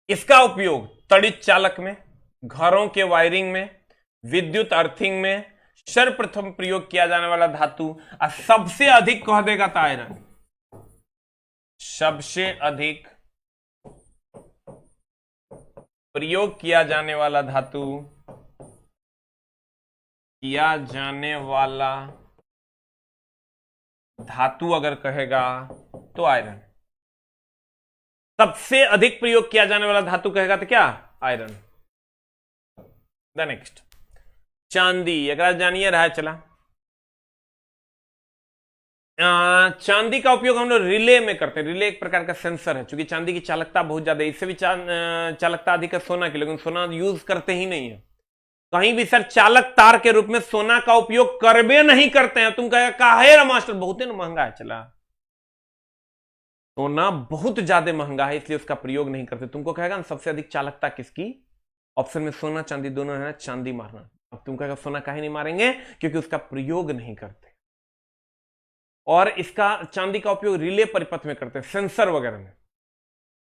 इसका उपयोग तड़ित चालक में, घरों के वायरिंग में, विद्युत अर्थिंग में सर्वप्रथम प्रयोग किया जाने वाला धातु, और सबसे अधिक कह देगा तो आयरन, सबसे अधिक प्रयोग किया जाने वाला धातु, किया जाने वाला धातु अगर कहेगा तो आयरन, सबसे अधिक प्रयोग किया जाने वाला धातु कहेगा तो क्या? आयरन। द नेक्स्ट चांदी, अगर जानिए रहा चला, चांदी का उपयोग हम लोग रिले में करते हैं। रिले एक प्रकार का सेंसर है, क्योंकि चांदी की चालकता बहुत ज्यादा है, इससे भी चालकता अधिक है सोना की, लेकिन सोना यूज करते ही नहीं है कहीं भी सर। चालक तार के रूप में सोना का उपयोग करबे नहीं करते हैं। तुम कहेगा काहे मास्टर, बहुत ही महंगा है, चला सोना बहुत ज्यादा महंगा है इसलिए उसका प्रयोग नहीं करते। तुमको कहेगा ना सबसे अधिक चालकता किसकी, ऑप्शन में सोना चांदी दोनों है ना, चांदी मारना। अब तुम कहेगा सोना काहे नहीं मारेंगे, क्योंकि उसका प्रयोग नहीं करते, और इसका चांदी का उपयोग रिले परिपथ में करते हैं, सेंसर वगैरह में,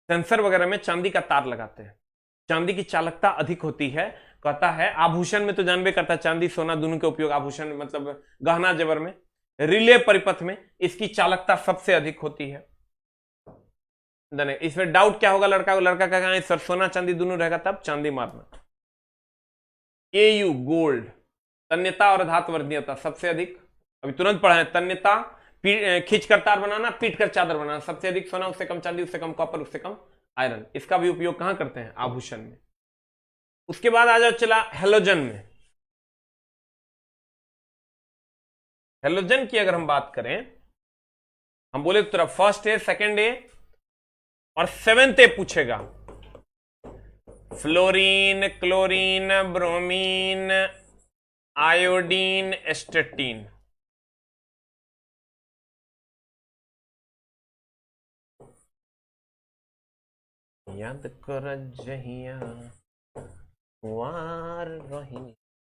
सेंसर वगैरह में चांदी का तार लगाते हैं। चांदी की चालकता अधिक होती है। कहता है आभूषण में तो जानबे करता है, चांदी सोना दोनों के उपयोग आभूषण मतलब गहना जेवर में, रिले परिपथ में इसकी चालकता सबसे अधिक होती है। इसमें डाउट क्या होगा लड़का को, लड़का का कहेगा सर सोना चांदी दोनों रहेगा तब चांदी मारना। एयू गोल्ड, तन्यता और धातुवर्धनीयता सबसे अधिक, अभी तुरंत पढ़ा है, तन्यता खींच कर तार बनाना, पीट कर चादर बनाना, सबसे अधिक सोना, उससे कम चांदी, उससे कम कॉपर, उससे कम आयरन। इसका भी उपयोग कहां करते हैं? आभूषण में। उसके बाद आ जाओ चला हेलोजन में। हेलोजन की अगर हम बात करें, हम बोले तो फर्स्ट ए, सेकेंड ए और सेवेंथ ए पूछेगा। Fluorine, chlorine, bromine, iodine, एस्टेटीन। याद कर जहिया वार रही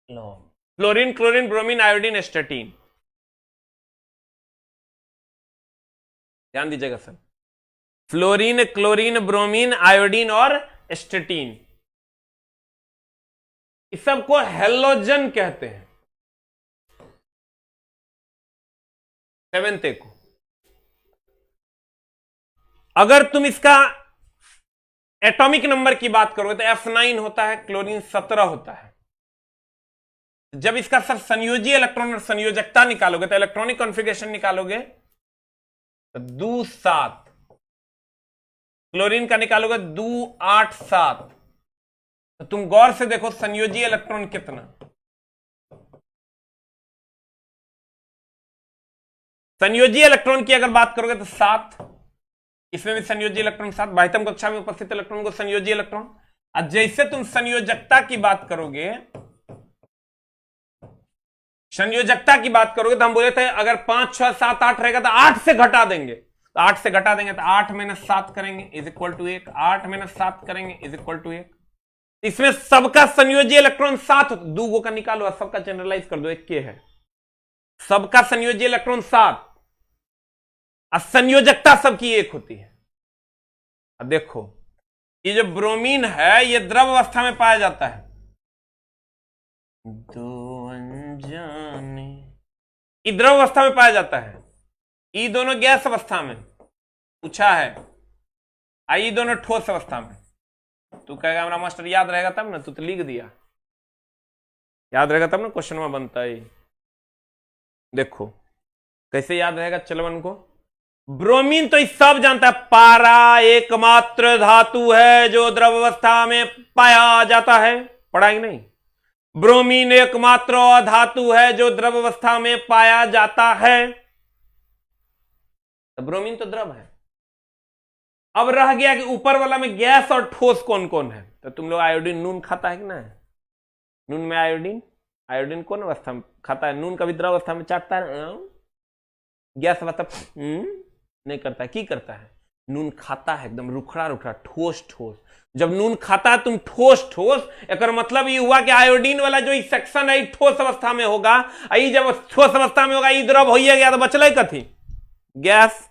लो। Fluorine, chlorine, bromine, iodine, एस्टेटीन। ध्यान दीजिएगा sir, fluorine, chlorine, bromine, iodine और एस्टेटीन। इस सबको हेलोजन कहते हैं। सेवेंथ ए को अगर तुम इसका एटॉमिक नंबर की बात करोगे तो F9 होता है, क्लोरीन 17 होता है। जब इसका सब संयोजी इलेक्ट्रॉन और संयोजकता निकालोगे तो इलेक्ट्रॉनिक कॉन्फ़िगरेशन निकालोगे तो 2 7, क्लोरीन का निकालोगे 2 8 7। तो तुम गौर से देखो संयोजी इलेक्ट्रॉन कितना, संयोजी इलेक्ट्रॉन की अगर बात करोगे तो 7, इसमें भी संयोजी इलेक्ट्रॉन 7, बाह्यतम कक्षा में उपस्थित इलेक्ट्रॉन को संयोजी इलेक्ट्रॉन। और जैसे तुम संयोजकता की बात करोगे, संयोजकता की बात करोगे तो हम बोले थे अगर 5 6 7 8 रहेगा तो 8 से घटा देंगे, तो 8 से घटा देंगे तो 8 - 7 करेंगे इज इक्वल टू 1, 8 - 7 करेंगे इज इक्वल टू 1। इसमें सबका संयोजी इलेक्ट्रॉन 7 होता, 2 का निकालो और सबका जनरलाइज कर दो, 1 के है। सबका संयोजी इलेक्ट्रॉन 7 और संयोजकता सबकी 1 होती है। अब देखो ये जो ब्रोमीन है ये द्रव अवस्था में पाया जाता है, दो अनजाने, ये द्रव अवस्था में पाया जाता है। ये दोनों गैस अवस्था में पूछा है, आई दोनों ठोस अवस्था में। तू कहेगा हमारा मास्टर याद रहेगा तब ना, तू तो लिख दिया, याद रहेगा तब ना क्वेश्चन में बनता है। देखो कैसे याद रहेगा, चलवन को ब्रोमीन तो इस सब जानता है, पारा एकमात्र धातु है जो द्रव अवस्था में पाया जाता है, पढ़ा ही नहीं। ब्रोमीन एकमात्र धातु है जो द्रव अवस्था में पाया जाता है, तो ब्रोमीन तो द्रव है। अब रह गया कि ऊपर वाला में गैस और ठोस कौन कौन है। तो तुम लोग आयोडीन, नून खाता है कि ना, नून में आयोडीन, आयोडीन कौन अवस्था में खाता है, नून कभी द्रव अवस्था में चाटता है, गैस अवस्था नहीं करता है, की करता है, नून खाता है एकदम रुखड़ा रुखड़ा ठोस ठोस। जब नून खाता है तुम ठोस ठोस, एक मतलब ये हुआ कि आयोडीन वाला जो सेक्शन है ठोस अवस्था में होगा, आई जब ठोस अवस्था में होगा ये द्रव हो ही गया तो बचल कथी, गैस।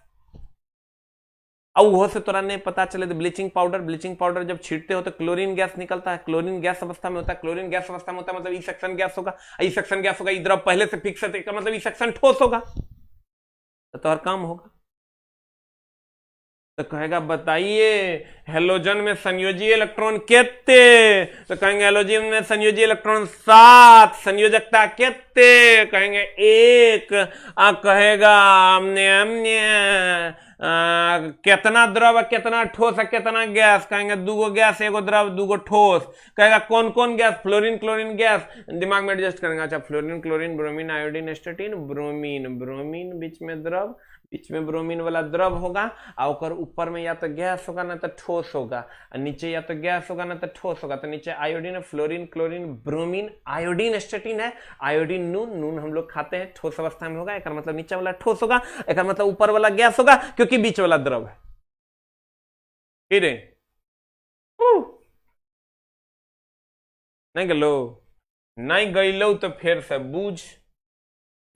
अब वो से तोरा नहीं पता चले तो ब्लीचिंग पाउडर जब छीटते हो तो क्लोरीन गैस निकलता है, क्लोरीन गैस अवस्था में होता है, क्लोरीन गैस अवस्था में होता है मतलब ई सेक्शन गैस होगा, ई सेक्शन गैस होगा, ई द्रव पहले से फिक्स है मतलब ई सेक्शन ठोस होगा, तो हर काम होगा। तो कहेगा बताइए हेलोजन में संयोजी इलेक्ट्रॉन कितने, तो कहेंगे हेलोजन में संयोजी इलेक्ट्रॉन 7, संयोजकता कितने, कहेंगे 1। कहेगा कितना द्रव कितना ठोस है कितना गैस, कहेंगे 2 गैस 1 द्रव 2 ठोस। कहेगा कौन कौन गैस, फ्लोरीन क्लोरीन गैस, दिमाग में एडजस्ट करेंगे। अच्छा fluorine chlorine bromine iodine astatine, bromine bromine बीच में द्रव, बीच में ब्रोमीन वाला द्रव होगा, और ऊपर में या तो गैस होगा ना तो ठोस होगा, और नीचे या तो गैस होगा ना तो ठोस होगा। तो नीचे iodine, fluorine chlorine bromine, iodine एस्टेटिन है, आयोडीन नून, नून हम लोग खाते हैं ठोस अवस्था में होगा, एक मतलब नीचे वाला ठोस होगा, एक मतलब ऊपर वाला गैस होगा क्योंकि बीच वाला द्रव है। नहीं गलो, नहीं गईलो तो फिर से बूझ,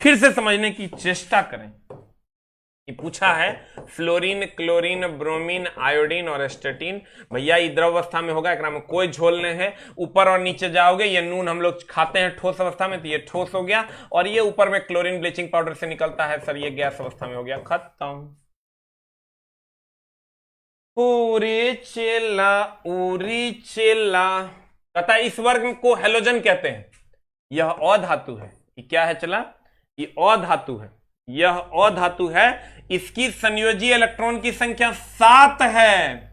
फिर से समझने की चेष्टा करें। पूछा है फ्लोरीन क्लोरीन ब्रोमीन आयोडीन और एस्टेटिन, भैया ये द्रव अवस्था में होगा, एक में कोई झोल नहीं है। ऊपर और नीचे जाओगे, ये नून हम लोग खाते हैं ठोस अवस्था में तो ये ठोस हो गया, और ये ऊपर में क्लोरीन ब्लीचिंग पाउडर से निकलता है सर, ये गैस अवस्था में हो गया, खत्म। उरी चेला कहता है इस वर्ग को हेलोजन कहते हैं, यह अधातु है। ये क्या है चला, ये अधातु है, यह अधातु है। इसकी संयोजी इलेक्ट्रॉन की संख्या 7 है,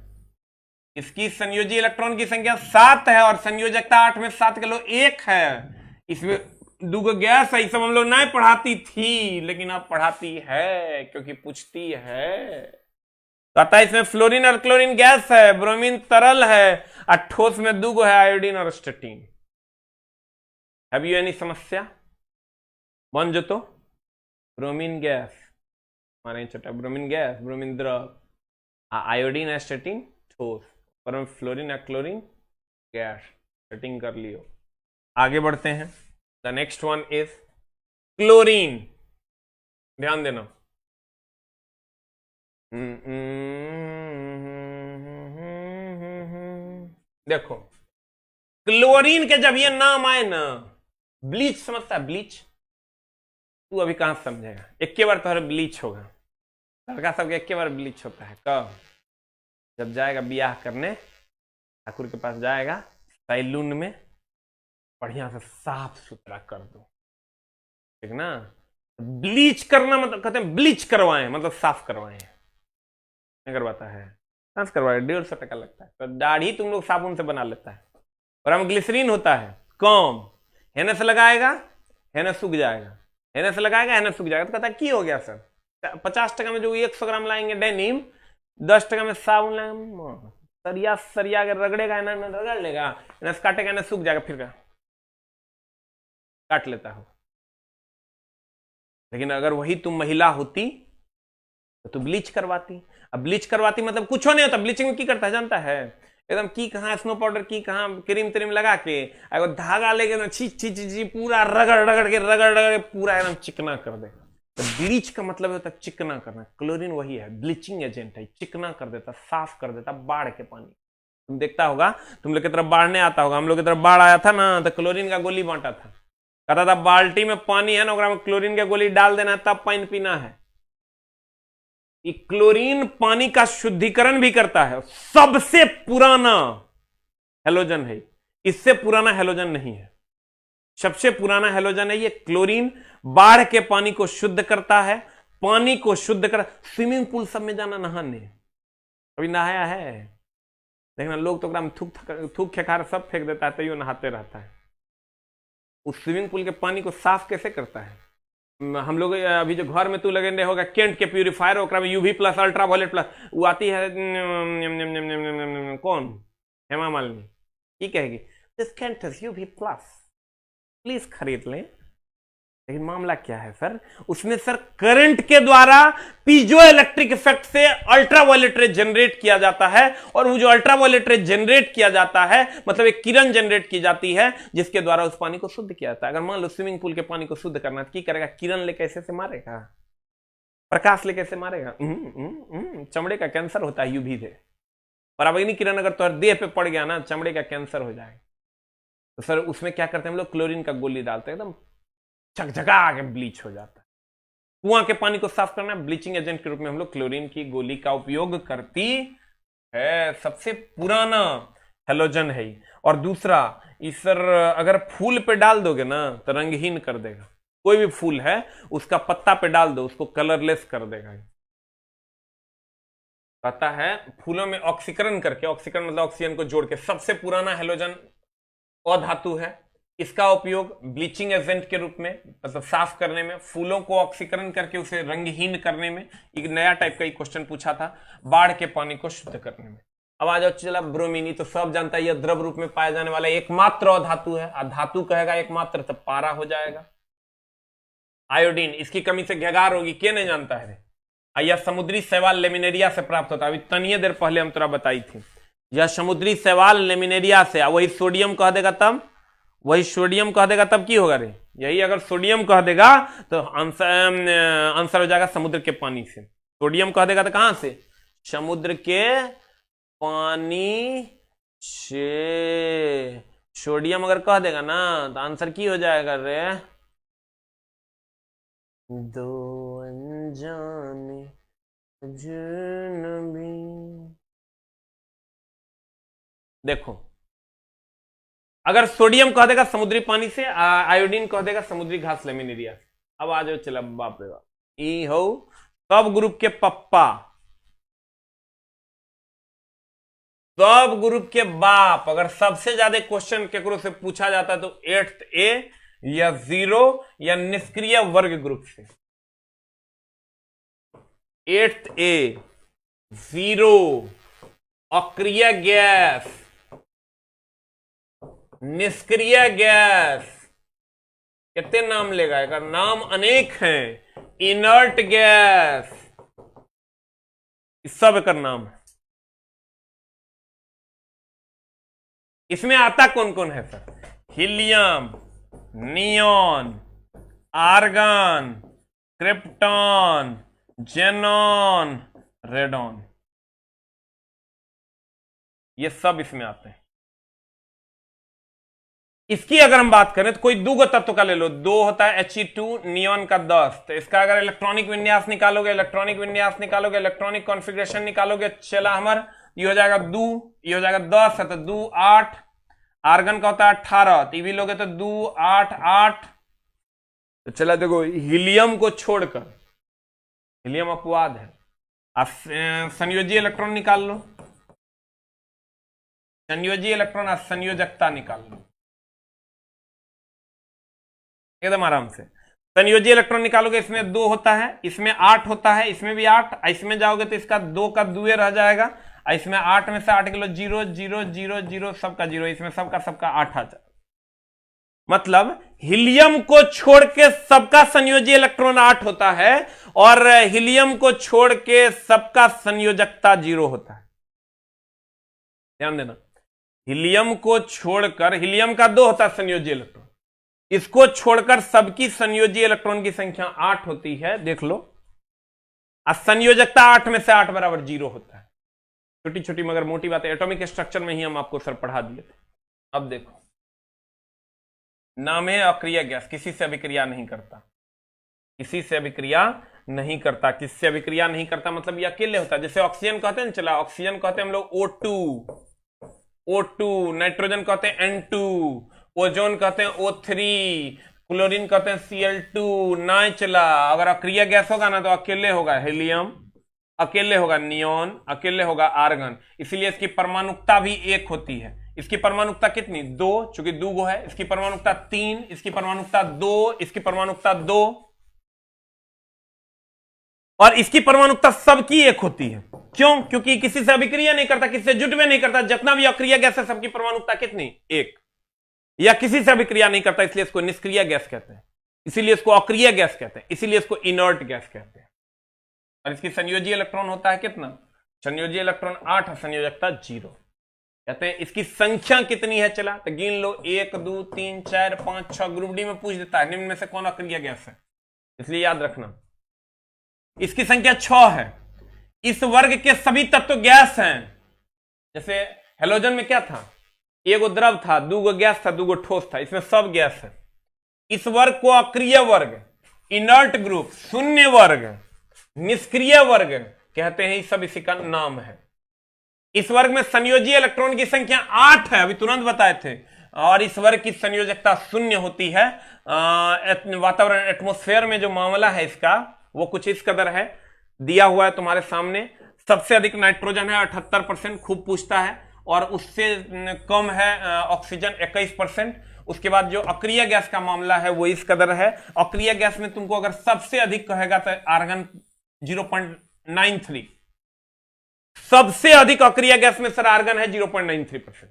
इसकी संयोजी इलेक्ट्रॉन की संख्या 7 है, और संयोजकता 8 में 7 किलो 1 है। इसमें 2 गैस है, सब हम लोग नहीं पढ़ाती थी लेकिन अब पढ़ाती है क्योंकि पूछती है। कहता है इसमें फ्लोरीन और क्लोरीन गैस है, ब्रोमीन तरल है, और ठोस में 2 है आयोडीन और एस्टेटिन। हैव यू एनी समस्या, बन जो तो ब्रोमीन गैस हमारे छोटा, ब्रोमीन गैस ब्रोमीन द्रव, आयोडीन एस्टेटिन ठोस, पर फ्लोरीन या क्लोरीन गैस, सेटिंग कर लियो। आगे बढ़ते हैं, the next one is chlorine. ध्यान देना, देखो क्लोरीन के जब ये नाम आए ना, ब्लीच समझता है? ब्लीच तू अभी कहां समझेगा, एक के बार तो ब्लीच होगा, लड़का सबके एक के बार ब्लीच होता है। कब? जब जाएगा ब्याह करने, ठाकुर के पास जाएगा, सैलून में बढ़िया से साफ सुथरा कर दो, ठीक ना। ब्लीच करना मतलब कहते हैं ब्लीच करवाएं, मतलब साफ करवाएं, करवाता है, सांस करवाए 150 टका लगता है। तो दाढ़ी तुम लोग साबुन से बना लेता है, और हम ग्लिसरीन होता है कम, हेने से लगाएगा हेने सूख जाएगा, हेने से लगाएगा हेने सूख जाएगा। तो कहता है की हो गया सर, 50 टका में जो 100 ग्राम लाएंगे डेनिम, 10 टका में साबुन लाएंगे, सरिया सरिया के रगड़ेगा ना, रगड़ लेगा, काटेगा ना, सूख जाएगा, फिर काट लेता हो। लेकिन अगर वही तुम महिला होती तो तू ब्लीच करवाती। अब ब्लीच करवाती मतलब कुछ नहीं होता, ब्लीचिंग में की करता है जानता है, एकदम की कहा स्नो पाउडर की कहा क्रीम त्रीम लगा के अगर धागा लेके ना छी छी छी पूरा रगड़ रगड़ के पूरा एकदम चिकना कर दे। तो ब्लीच का मतलब होता है चिकना करना, क्लोरीन वही है, ब्लीचिंग एजेंट है, चिकना कर देता, साफ कर देता, बाढ़ के पानी। तुम देखता होगा, तुम लोग की तरफ बाढ़ नहीं आता होगा, हम लोग की तरफ बाढ़ आया था ना, तो क्लोरीन का गोली बांटा था, कहता था बाल्टी में पानी है ना, में क्लोरीन का गोली डाल देना तब पानी पीना है। क्लोरीन पानी का शुद्धिकरण भी करता है, सबसे पुराना हेलोजन है, इससे पुराना हेलोजन नहीं है, सबसे पुराना हेलोजन है ये क्लोरीन। बाढ़ के पानी को शुद्ध करता है, पानी को शुद्ध कर। स्विमिंग पूल सब में जाना नहाने, कभी नहाया है? देखना लोग तो थूक खेखार सब फेंक देता है, तो नहाते रहता है। उस स्विमिंग पूल के पानी को साफ कैसे करता है? हम लोग अभी जो घर में तू लगे होगा केंट के प्यूरिफायर, ओकरा में UV plus ultraviolet plus, वो आती है कौन, हेमा मालिनी, ये कहेगी this Kent is UV plus, please खरीद लें। लेकिन मामला क्या है सर, उसमें सर करंट के द्वारा पीजो इलेक्ट्रिक इफेक्ट से अल्ट्रावायलेट रे जनरेट किया जाता है, और वो जो अल्ट्रावायलेट रे जनरेट किया जाता है मतलब एक किरण जनरेट की जाती है जिसके द्वारा उस पानी को शुद्ध किया जाता है। अगर मान लो स्विमिंग पूल के पानी को शुद्ध करना तो क्या करेगा? किरण ले कैसे से मारेगा, प्रकाश ले कैसे मारेगा? चमड़े का कैंसर होता है यूवी से, पराबैंगनी किरण अगर तो देह पे पड़ गया ना, चमड़े का कैंसर हो जाएगा। तो सर उसमें क्या करते हैं हम लोग, क्लोरीन का गोली डालते हैं, एकदम झकझका के ब्लीच हो जाता है। कुआं के पानी को साफ करना, ब्लीचिंग एजेंट के रूप में हम लोग क्लोरीन की गोली का उपयोग करती है, सबसे पुराना हेलोजन है। और दूसरा, इस सर अगर फूल पे डाल दोगे ना तो रंगहीन कर देगा, कोई भी फूल है उसका पत्ता पे डाल दो उसको कलरलेस कर देगा। कहता है फूलों में ऑक्सीकरण करके, ऑक्सीकरण मतलब ऑक्सीजन को जोड़ के, सबसे पुराना हेलोजन अधातु है। इसका उपयोग ब्लीचिंग एजेंट के रूप में, मतलब साफ करने में, फूलों को ऑक्सीकरण करके उसे रंगहीन करने में। एक नया टाइप का क्वेश्चन पूछा था, बाढ़ के पानी को शुद्ध करने में। अब आ जाओ चला ब्रोमीनी, तो सब जानता है यह द्रव रूप में पाया जाने वाला एकमात्र अधातु है, धातु कहेगा एकमात्र तो पारा हो जाएगा। आयोडीन, इसकी कमी से घेगार होगी, क्या नहीं जानता है? यह समुद्री शैवाल लेमिनेरिया से प्राप्त होता है, अभी तनिए देर पहले हम तेरा बताई थी। यह समुद्री शैवाल लेमिनेरिया से, वही सोडियम कह देगा तब, वही सोडियम कह देगा तब की होगा रे, यही अगर सोडियम कह देगा तो आंसर हो जाएगा समुद्र के पानी से। सोडियम कह देगा तो कहां से? समुद्र के पानी से। सोडियम अगर कह देगा ना तो आंसर की हो जाएगा रे, दो अनजाने अजनबी। देखो अगर सोडियम कह देगा समुद्री पानी से, आयोडीन कह देगा समुद्री घास लेमिनेरिया से। अब आ जाओ चला, बाप रे बाप, ई हो सब ग्रुप के पप्पा, सब ग्रुप के बाप। अगर सबसे ज्यादा क्वेश्चन केकरो से पूछा जाता है तो 8th ए या 0 या निष्क्रिय वर्ग ग्रुप से। 8th ए 0 अक्रिय गैस, निष्क्रिय गैस, कितने नाम लेगा? अगर नाम अनेक हैं, इनर्ट गैस, इस सब का नाम है। इसमें आता कौन कौन है sir? Helium, neon, argon, krypton, xenon, radon, ये सब इसमें आते हैं। इसकी अगर हम बात करें तो कोई दो तत्व का ले लो, 2 होता है He2, नियॉन का 10, तो इसका अगर इलेक्ट्रॉनिक विन्यास निकालोगे, इलेक्ट्रॉनिक कॉन्फ़िगरेशन निकालोगे, चला हमार ये हो जाएगा 2, ये हो जाएगा 10 है तो 2 8, आर्गन का होता है 18, तो भी लोगे तो 2 8 8। तो चला देखो हीलियम को छोड़कर, हीलियम अपवाद है, आप संयोजी इलेक्ट्रॉन निकाल लो, संयोजी इलेक्ट्रॉन और संयोजकता निकाल लो एकदम आराम से। संयोजी इलेक्ट्रॉन निकालोगे, इसमें 2 होता है, इसमें 8 होता है, इसमें भी 8, इसमें जाओगे तो इसका 2 का 2 रह जाएगा, इसमें 8 में से 8 किलो 0 0 0 0 सबका 0, इसमें सबका 8 आ जाएगा। मतलब हीलियम को छोड़ के सबका संयोजी इलेक्ट्रॉन 8 होता है और हीलियम को छोड़ के सबका संयोजकता 0 होता है। ध्यान देना, हीलियम को छोड़कर, हीलियम का 2 होता है संयोजी इलेक्ट्रॉन, इसको छोड़कर सबकी संयोजी इलेक्ट्रॉन की संख्या 8 होती है, देख लो। संयोजकता 8 में से 8 बराबर 0 होता है। छोटी छोटी मगर मोटी बातें एटॉमिक स्ट्रक्चर में ही हम आपको सर पढ़ा दिए थे। अब देखो, नाम है अक्रिय गैस, किसी से अभिक्रिया नहीं करता, किसी से अभिक्रिया नहीं करता, किससे अभिक्रिया नहीं करता मतलब ये अकेले होता है। जैसे ऑक्सीजन कहते हैं, चला ऑक्सीजन कहते हैं हम लोग O2, नाइट्रोजन कहते हैं N2, ओजोन कहते हैं O3, क्लोरीन कहते हैं Cl2, ना चला। अगर अक्रिय गैस होगा ना तो अकेले होगा हीलियम, अकेले होगा नियॉन, अकेले होगा आर्गन, इसीलिए इसकी परमाणुकता भी 1 होती है। इसकी परमाणुकता कितनी? 2, चूंकि 2 गो है। इसकी परमाणुकता 3, इसकी परमाणुकता 2, इसकी परमाणुकता 2, और इसकी परमाणुकता सबकी 1 होती है। क्यों? क्योंकि किसी से अभिक्रिया नहीं करता, किसी से जुटवे नहीं करता, जितना भी अक्रिय गैस है सबकी परमाणुकता कितनी? 1। या किसी से अभिक्रिया नहीं करता, इसलिए इसको निष्क्रिय गैस कहते हैं, इसीलिए इसको अक्रिय गैस कहते हैं, इसीलिए इसको इनर्ट गैस कहते हैं। और इसकी संयोजी इलेक्ट्रॉन होता है कितना? संयोजी इलेक्ट्रॉन 8, संयोजकता 0। कहते हैं इसकी संख्या कितनी है, चला तो गिन लो, 1 2 3 4 5 6। ग्रुप डी में पूछ देता है निम्न में से कौन अक्रिय गैस है, इसलिए याद रखना इसकी संख्या 6 है। इस वर्ग के सभी तत्व गैस हैं। जैसे हेलोजन में क्या था? एगो द्रव था, 2 गो गैस था, 2 गो ठोस था, इसमें सब गैस है। इस वर्ग को अक्रिय वर्ग, इनर्ट ग्रुप, शून्य वर्ग, निष्क्रिय वर्ग कहते हैं। सब इसी का नाम है। इस वर्ग में संयोजी इलेक्ट्रॉन की संख्या 8 है, अभी तुरंत बताए थे, और इस वर्ग की संयोजकता 0 होती है। वातावरण एटमॉस्फेयर में जो मामला है इसका वो कुछ इस कदर है, दिया हुआ है तुम्हारे सामने। सबसे अधिक नाइट्रोजन है 78%, खूब पूछता है, और उससे कम है ऑक्सीजन 21%। उसके बाद जो अक्रिय गैस का मामला है वो इस कदर है। अक्रिय गैस में तुमको अगर सबसे अधिक कहेगा तो आर्गन 0.93, सबसे अधिक अक्रिय गैस में सर आर्गन है 0.93%।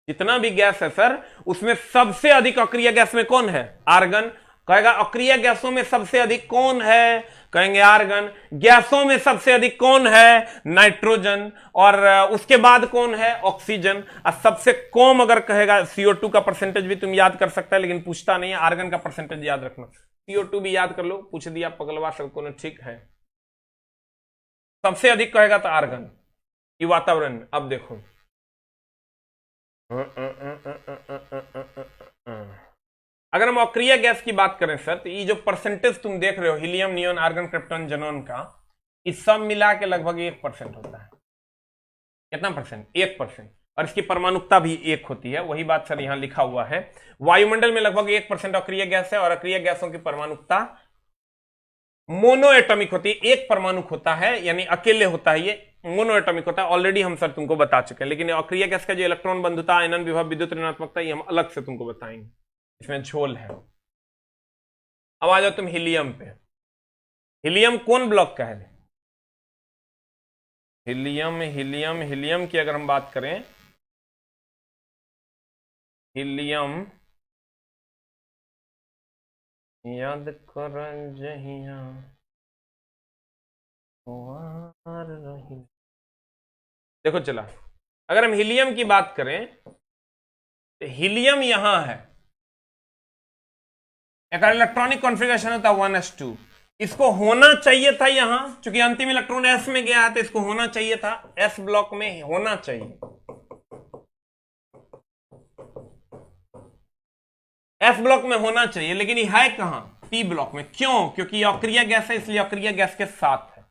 जितना भी गैस है सर उसमें सबसे अधिक अक्रिय गैस में कौन है? आर्गन। कहेगा अक्रिय गैसों में सबसे अधिक कौन है? कहेंगे आर्गन। गैसों में सबसे अधिक कौन है? नाइट्रोजन। और उसके बाद कौन है? ऑक्सीजन। और सबसे कम अगर कहेगा CO2 का परसेंटेज भी तुम याद कर सकता है, लेकिन पूछता नहीं है। आर्गन का परसेंटेज याद रखना, CO2 भी याद कर लो, पूछ दिया पगलवा सबको ने, ठीक है। सबसे अधिक कहेगा तो आर्गन ये वातावरण में। अब देखो अगर हम अक्रिय गैस की बात करें सर, तो ये जो परसेंटेज तुम देख रहे हो helium, neon, argon, krypton, xenon का, इस सब मिला के लगभग 1% होता है। कितना परसेंट? 1%। और इसकी परमाणुकता भी 1 होती है। वही बात सर यहां लिखा हुआ है। वायुमंडल में लगभग 1% अक्रिय गैस है, और अक्रिय गैसों की परमाणुकता मोनो एटॉमिक होती है, 1 परमाणु होता है, यानी अकेले होता है, ये मोनो एटॉमिक होता है। ऑलरेडी हम सर तुमको बता चुके हैं। लेकिन अक्रिय गैस का जो इलेक्ट्रॉन बंधुता, आयनन विभव, विद्युत ऋणात्मकता, ये हम अलग से तुमको बताएंगे, इसमें झोल है। अब आ जाओ तुम हीलियम पे। हीलियम कौन ब्लॉक का है? हीलियम की अगर हम बात करें, हीलियम याद कर जहिया देखो चला, अगर हम हीलियम की बात करें तो हीलियम यहां है, एक इलेक्ट्रॉनिक कॉन्फ़िगरेशन होता है 1s2। इसको होना चाहिए था यहां, क्योंकि अंतिम इलेक्ट्रॉन s में गया है, तो इसको होना चाहिए था s ब्लॉक में, होना चाहिए। एस ब्लॉक में होना चाहिए, लेकिन ये है कहां? पी ब्लॉक में। क्यों? क्योंकि अक्रिय गैस है, इसलिए अक्रिय गैस के साथ है।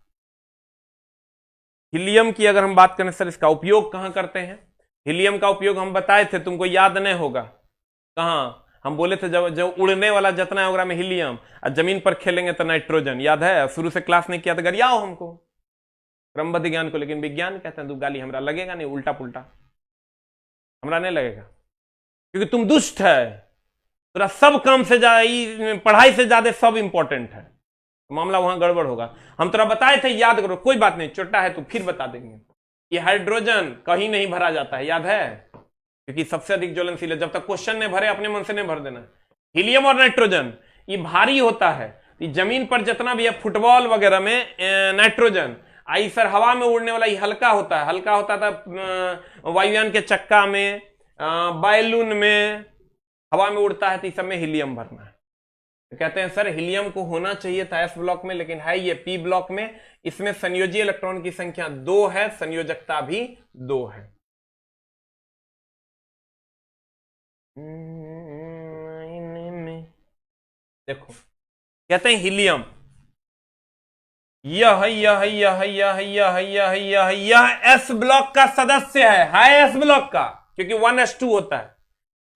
हीलियम की अगर हम बात करें सर, इसका उपयोग कहां करते हैं? हीलियम का उपयोग हम बताए थे, तुमको याद नहीं होगा। कहां हम बोले थे? जब जो उड़ने वाला जितना है में हीलियम, और जमीन पर खेलेंगे तो नाइट्रोजन। याद है? शुरू से क्लास नहीं किया तो गरियाओ हमको, क्रमबद्ध ज्ञान को। लेकिन विज्ञान कहते हैं तू गाली हमरा लगेगा नहीं, उल्टा पुल्टा हमरा नहीं लगेगा, क्योंकि तुम दुष्ट है। तेरा सब काम से पढ़ाई से ज्यादा सब इंपॉर्टेंट है, तो मामला वहां गड़बड़ होगा। हम तेरा बताए थे, याद करो। कोई बात नहीं, छोटा है तो फिर बता देंगे। ये हाइड्रोजन कहीं नहीं भरा जाता है, याद है? क्योंकि सबसे अधिक ज्वलनशील है। जब तक क्वेश्चन नहीं भरे अपने मन से नहीं भर देना। हीलियम और नाइट्रोजन ये भारी होता है। जमीन पर जितना भी है फुटबॉल वगैरह में नाइट्रोजन, आई सर हवा में उड़ने वाला ये हल्का होता है। हल्का होता था वायुयान के चक्का में, बैलून में, हवा में उड़ता है, तो इस सब में हीलियम भरना है। तो कहते हैं सर हीलियम को होना चाहिए था एस ब्लॉक में, लेकिन है ये पी ब्लॉक में। इसमें संयोजी इलेक्ट्रॉन की संख्या 2 है, संयोजकता भी 2 है। देखो कहते हैं हीलियम यह एस ब्लॉक का सदस्य है एस ब्लॉक का, क्योंकि 1s2 होता है।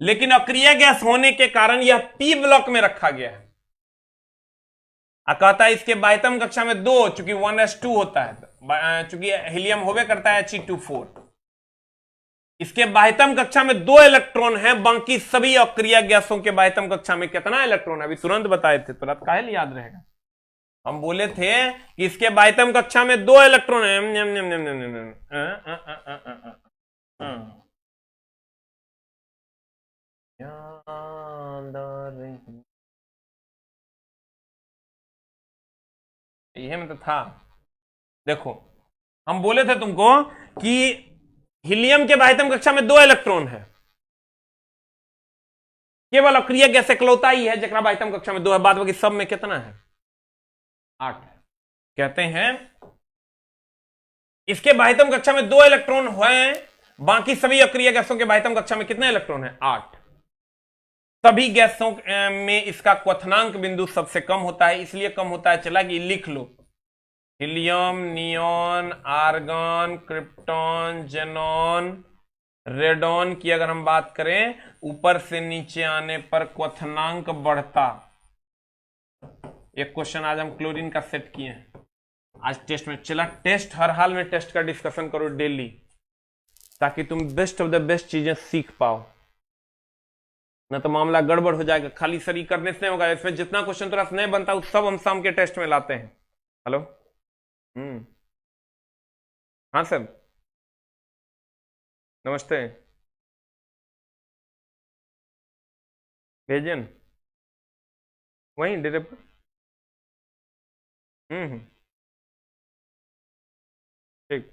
लेकिन अक्रिय गैस होने के कारण यह पी ब्लॉक में रखा गया है। कहता है इसके बाह्यतम कक्षा में 2, चूंकि 1s2 होता है, चूंकि हीलियम होवे करता है He2 4, इसके बाह्यतम कक्षा में 2 इलेक्ट्रॉन है। बाकी सभी अक्रिय गैसों के बाह्यतम कक्षा में कितना इलेक्ट्रॉन है? अभी तुरंत बताए थे, तुरंत काहे याद रहेगा? हम बोले थे कि इसके बाह्यतम कक्षा में 2 इलेक्ट्रॉन है। यह में तो था। देखो हम बोले थे तुमको कि हीलियम के बाह्यतम कक्षा में 2 इलेक्ट्रॉन है। केवल अक्रिय गैस इकलौता ही है जकरा बाह्यतम कक्षा में 2 है। बाद बाकी सब में कितना है? 8 है। कहते हैं इसके बाह्यतम कक्षा में 2 इलेक्ट्रॉन है, बाकी सभी अक्रिय गैसों के बाह्यतम कक्षा में कितने इलेक्ट्रॉन है? 8। सभी गैसों में इसका क्वथनांक बिंदु सबसे कम होता है, इसलिए कम होता है। चला कि लिख लो, helium, neon, argon, krypton, xenon, radon की अगर हम बात करें, ऊपर से नीचे आने पर क्वथनांक बढ़ता। एक क्वेश्चन आज हम क्लोरीन का सेट किए हैं आज टेस्ट में। चला टेस्ट, हर हाल में टेस्ट का डिस्कशन करो डेली, ताकि तुम बेस्ट ऑफ द बेस्ट चीजें सीख पाओ, ना तो मामला गड़बड़ हो जाएगा। खाली सरी करने से नहीं होगा। इसमें जितना क्वेश्चन तुरंत नहीं बनता उस सब हम शाम के टेस्ट में लाते हैं। हेलो, हाँ सर, नमस्ते। भेजन वहीं डेरे पर। ठीक।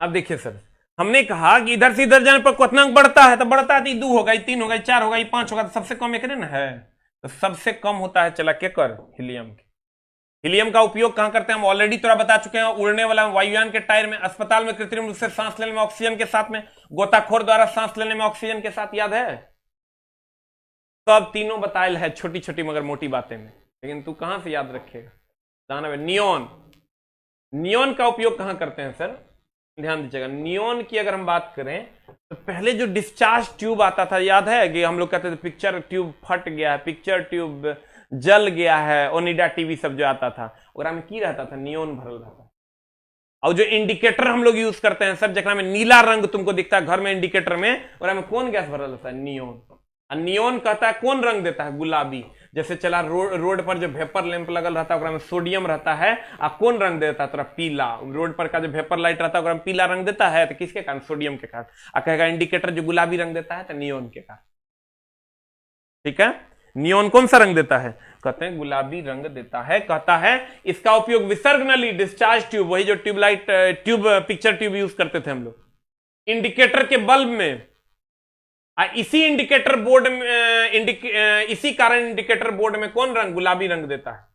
अब देखिए सर, हमने कहा कि इधर से इधर जाने पर क्वथनांक बढ़ता है, तो बढ़ता है तो 2 होगा, 3 होगा, 4 होगा, 5 होगा, तो सबसे कम एक ना है। तो सबसे कम होता है चला के कर हीलियम के। हीलियम का उपयोग कहां करते हैं हम ऑलरेडी थोड़ा बता चुके हैं। उड़ने वाला वायुयान के टायर में, अस्पताल में कृत्रिम रूप से सांस लेने में ऑक्सीजन के साथ में, गोताखोर द्वारा सांस लेने में ऑक्सीजन के साथ, याद है? सब तीनों बताए है, छोटी छोटी मगर मोटी बातें में, लेकिन तू कहां से याद रखेगा? दानव। नियॉन, नियॉन का उपयोग कहां करते हैं सर? ध्यान दीजिएगा। नियॉन की अगर हम बात करें तो पहले जो डिस्चार्ज ट्यूब आता था, याद है कि हम लोग कहते थे पिक्चर ट्यूब फट गया है, पिक्चर ट्यूब जल गया है, ओनिडा टीवी सब जो आता था, और में की रहता था? नियॉन भरल रहता। और जो इंडिकेटर हम लोग यूज करते हैं सर, जगह में नीला रंग तुमको दिखता है घर में इंडिकेटर में, और में कौन गैस भरल रहता है? नियॉन। नियॉन कहता है कौन रंग देता है? गुलाबी। जैसे चला रोड पर जो वेपर लैंप लगल रहता है में सोडियम रहता है, कौन रंग देता है? थोड़ा पीला। रोड पर का जो वेपर लाइट रहता है पीला रंग देता है, तो किसके कारण? सोडियम के कारण। कहेगा इंडिकेटर जो गुलाबी रंग देता है, तो नियॉन के कारण। ठीक है, नियॉन कौन सा रंग देता है? कहते हैं गुलाबी रंग देता है। कहता है इसका उपयोग विसर्ग नली, डिस्चार्ज ट्यूब, वही जो tubelight tube picture tube use करते थे हम लोग, इंडिकेटर के बल्ब में, इसी इंडिकेटर बोर्ड में इसी कारण इंडिकेटर बोर्ड में कौन रंग? गुलाबी रंग देता है।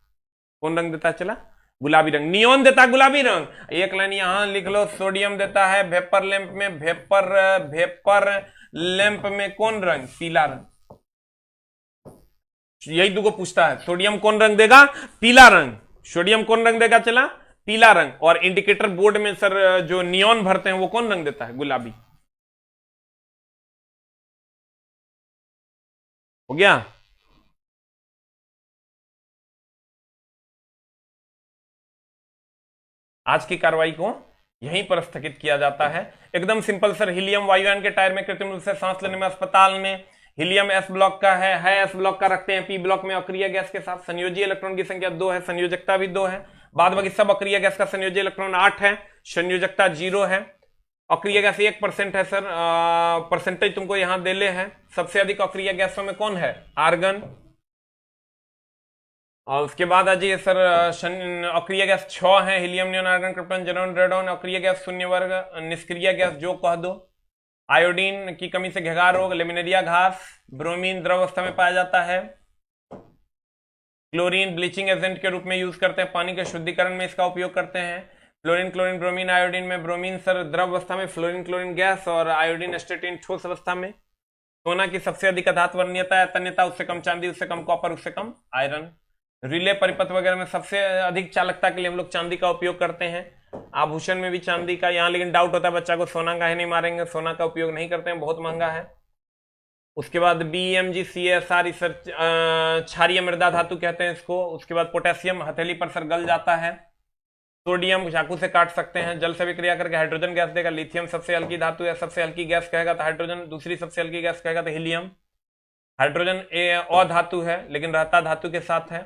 कौन रंग देता है? चला गुलाबी रंग। नियॉन देता है गुलाबी रंग। एक लाइन यहां लिख लो, सोडियम देता है वेपर लैंप में, वेपर लैंप में कौन रंग? पीला रंग। यही तुमको पूछता है, सोडियम कौन रंग देगा? पीला रंग। सोडियम कौन रंग देगा? चला पीला रंग। और इंडिकेटर बोर्ड में सर जो नियॉन भरते हैं वो कौन रंग देता है? गुलाबी। हो गया? आज की कार्रवाई को यहीं पर स्थगित किया जाता है। एकदम सिंपल सर। हीलियम वायुयान के टायर में कृत्रिम रूप से सांस लेने में अस्पताल में हीलियम एस ब्लॉक का है एस ब्लॉक का रखते हैं। पी ब्लॉक में अक्रिय गैस के साथ संयोजी इलेक्ट्रॉन की संख्या 2 है, संयोजकता भी 2 है। बाद बाकी सब अक्रिय गैस का संयोजी इलेक्ट्रॉन 8 है, संयोजकता 0 है। अक्रिय गैस 1% है सर, परसेंटेज तुमको यहां दे ले है। सबसे अधिक अक्रिय गैसों में कौन है? आर्गन। और उसके बाद आ जाइए सर, अक्रिय गैस 6 है, helium, neon, argon, krypton, xenon, radon. अक्रिय गैस शून्य वर्ग। निष्क्रिय गैस जो कह दो। आयोडीन की कमी से घेघा रोग, लेमिनेरिया घास। ब्रोमीन द्रव अवस्था में पाया जाता है। क्लोरीन ब्लीचिंग एजेंट के रूप में यूज करते हैं, पानी के शुद्धिकरण में इसका उपयोग करते हैं। फ्लोरीन, क्लोरीन, ब्रोमीन, आयोडीन में ब्रोमीन सर द्रव अवस्था में, फ्लोरीन क्लोरीन गैस, और आयोडीन एस्टेटिन ठोस अवस्था में। सोना की सबसे अधिक धातु वरीयता है, तन्यता, उससे कम चांदी, उससे कम कॉपर, उससे कम आयरन। रिले परिपथ वगैरह में सबसे अधिक चालकता के लिए हम लोग चांदी का उपयोग करते हैं। आभूषण में भी चांदी का। यहाँ लेकिन डाउट होता है बच्चा को, सोना का है नहीं मारेंगे, सोना का उपयोग नहीं करते हैं, बहुत महंगा है। उसके बाद BMG, CSR रिसर्च, क्षारीय मृदा धातु कहते हैं इसको। उसके बाद पोटेशियम हथेली पर सर गल जाता है। सोडियम चाकू से काट सकते हैं। जल से विक्रिया करके हाइड्रोजन गैस देगा। लिथियम सबसे हल्की धातु है, सबसे हल्की गैस कहेगा तो हाइड्रोजन, दूसरी सबसे हल्की गैस कहेगा तो हीलियम। हाइड्रोजन अधातु है लेकिन रहता धातु के साथ है।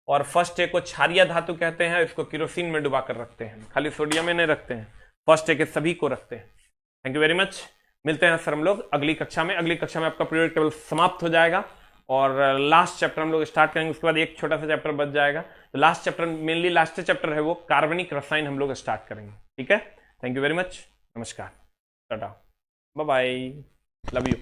और फर्स्ट ए को क्षारीय धातु कहते हैं, इसको केरोसिन में डुबा कर रखते हैं, खाली सोडियम में नहीं रखते हैं, फर्स्ट ए के सभी को रखते हैं। Thank you very much. मिलते हैं सर हम लोग अगली कक्षा में। अगली कक्षा में आपका पीरियोडिक टेबल समाप्त हो जाएगा और लास्ट चैप्टर हम लोग स्टार्ट करेंगे। उसके बाद एक छोटा सा चैप्टर बच जाएगा। तो last chapter, mainly last chapter है वो कार्बनिक रसायन, हम लोग स्टार्ट करेंगे। ठीक है, थैंक यू वेरी मच, नमस्कार, tata, bye bye, love you.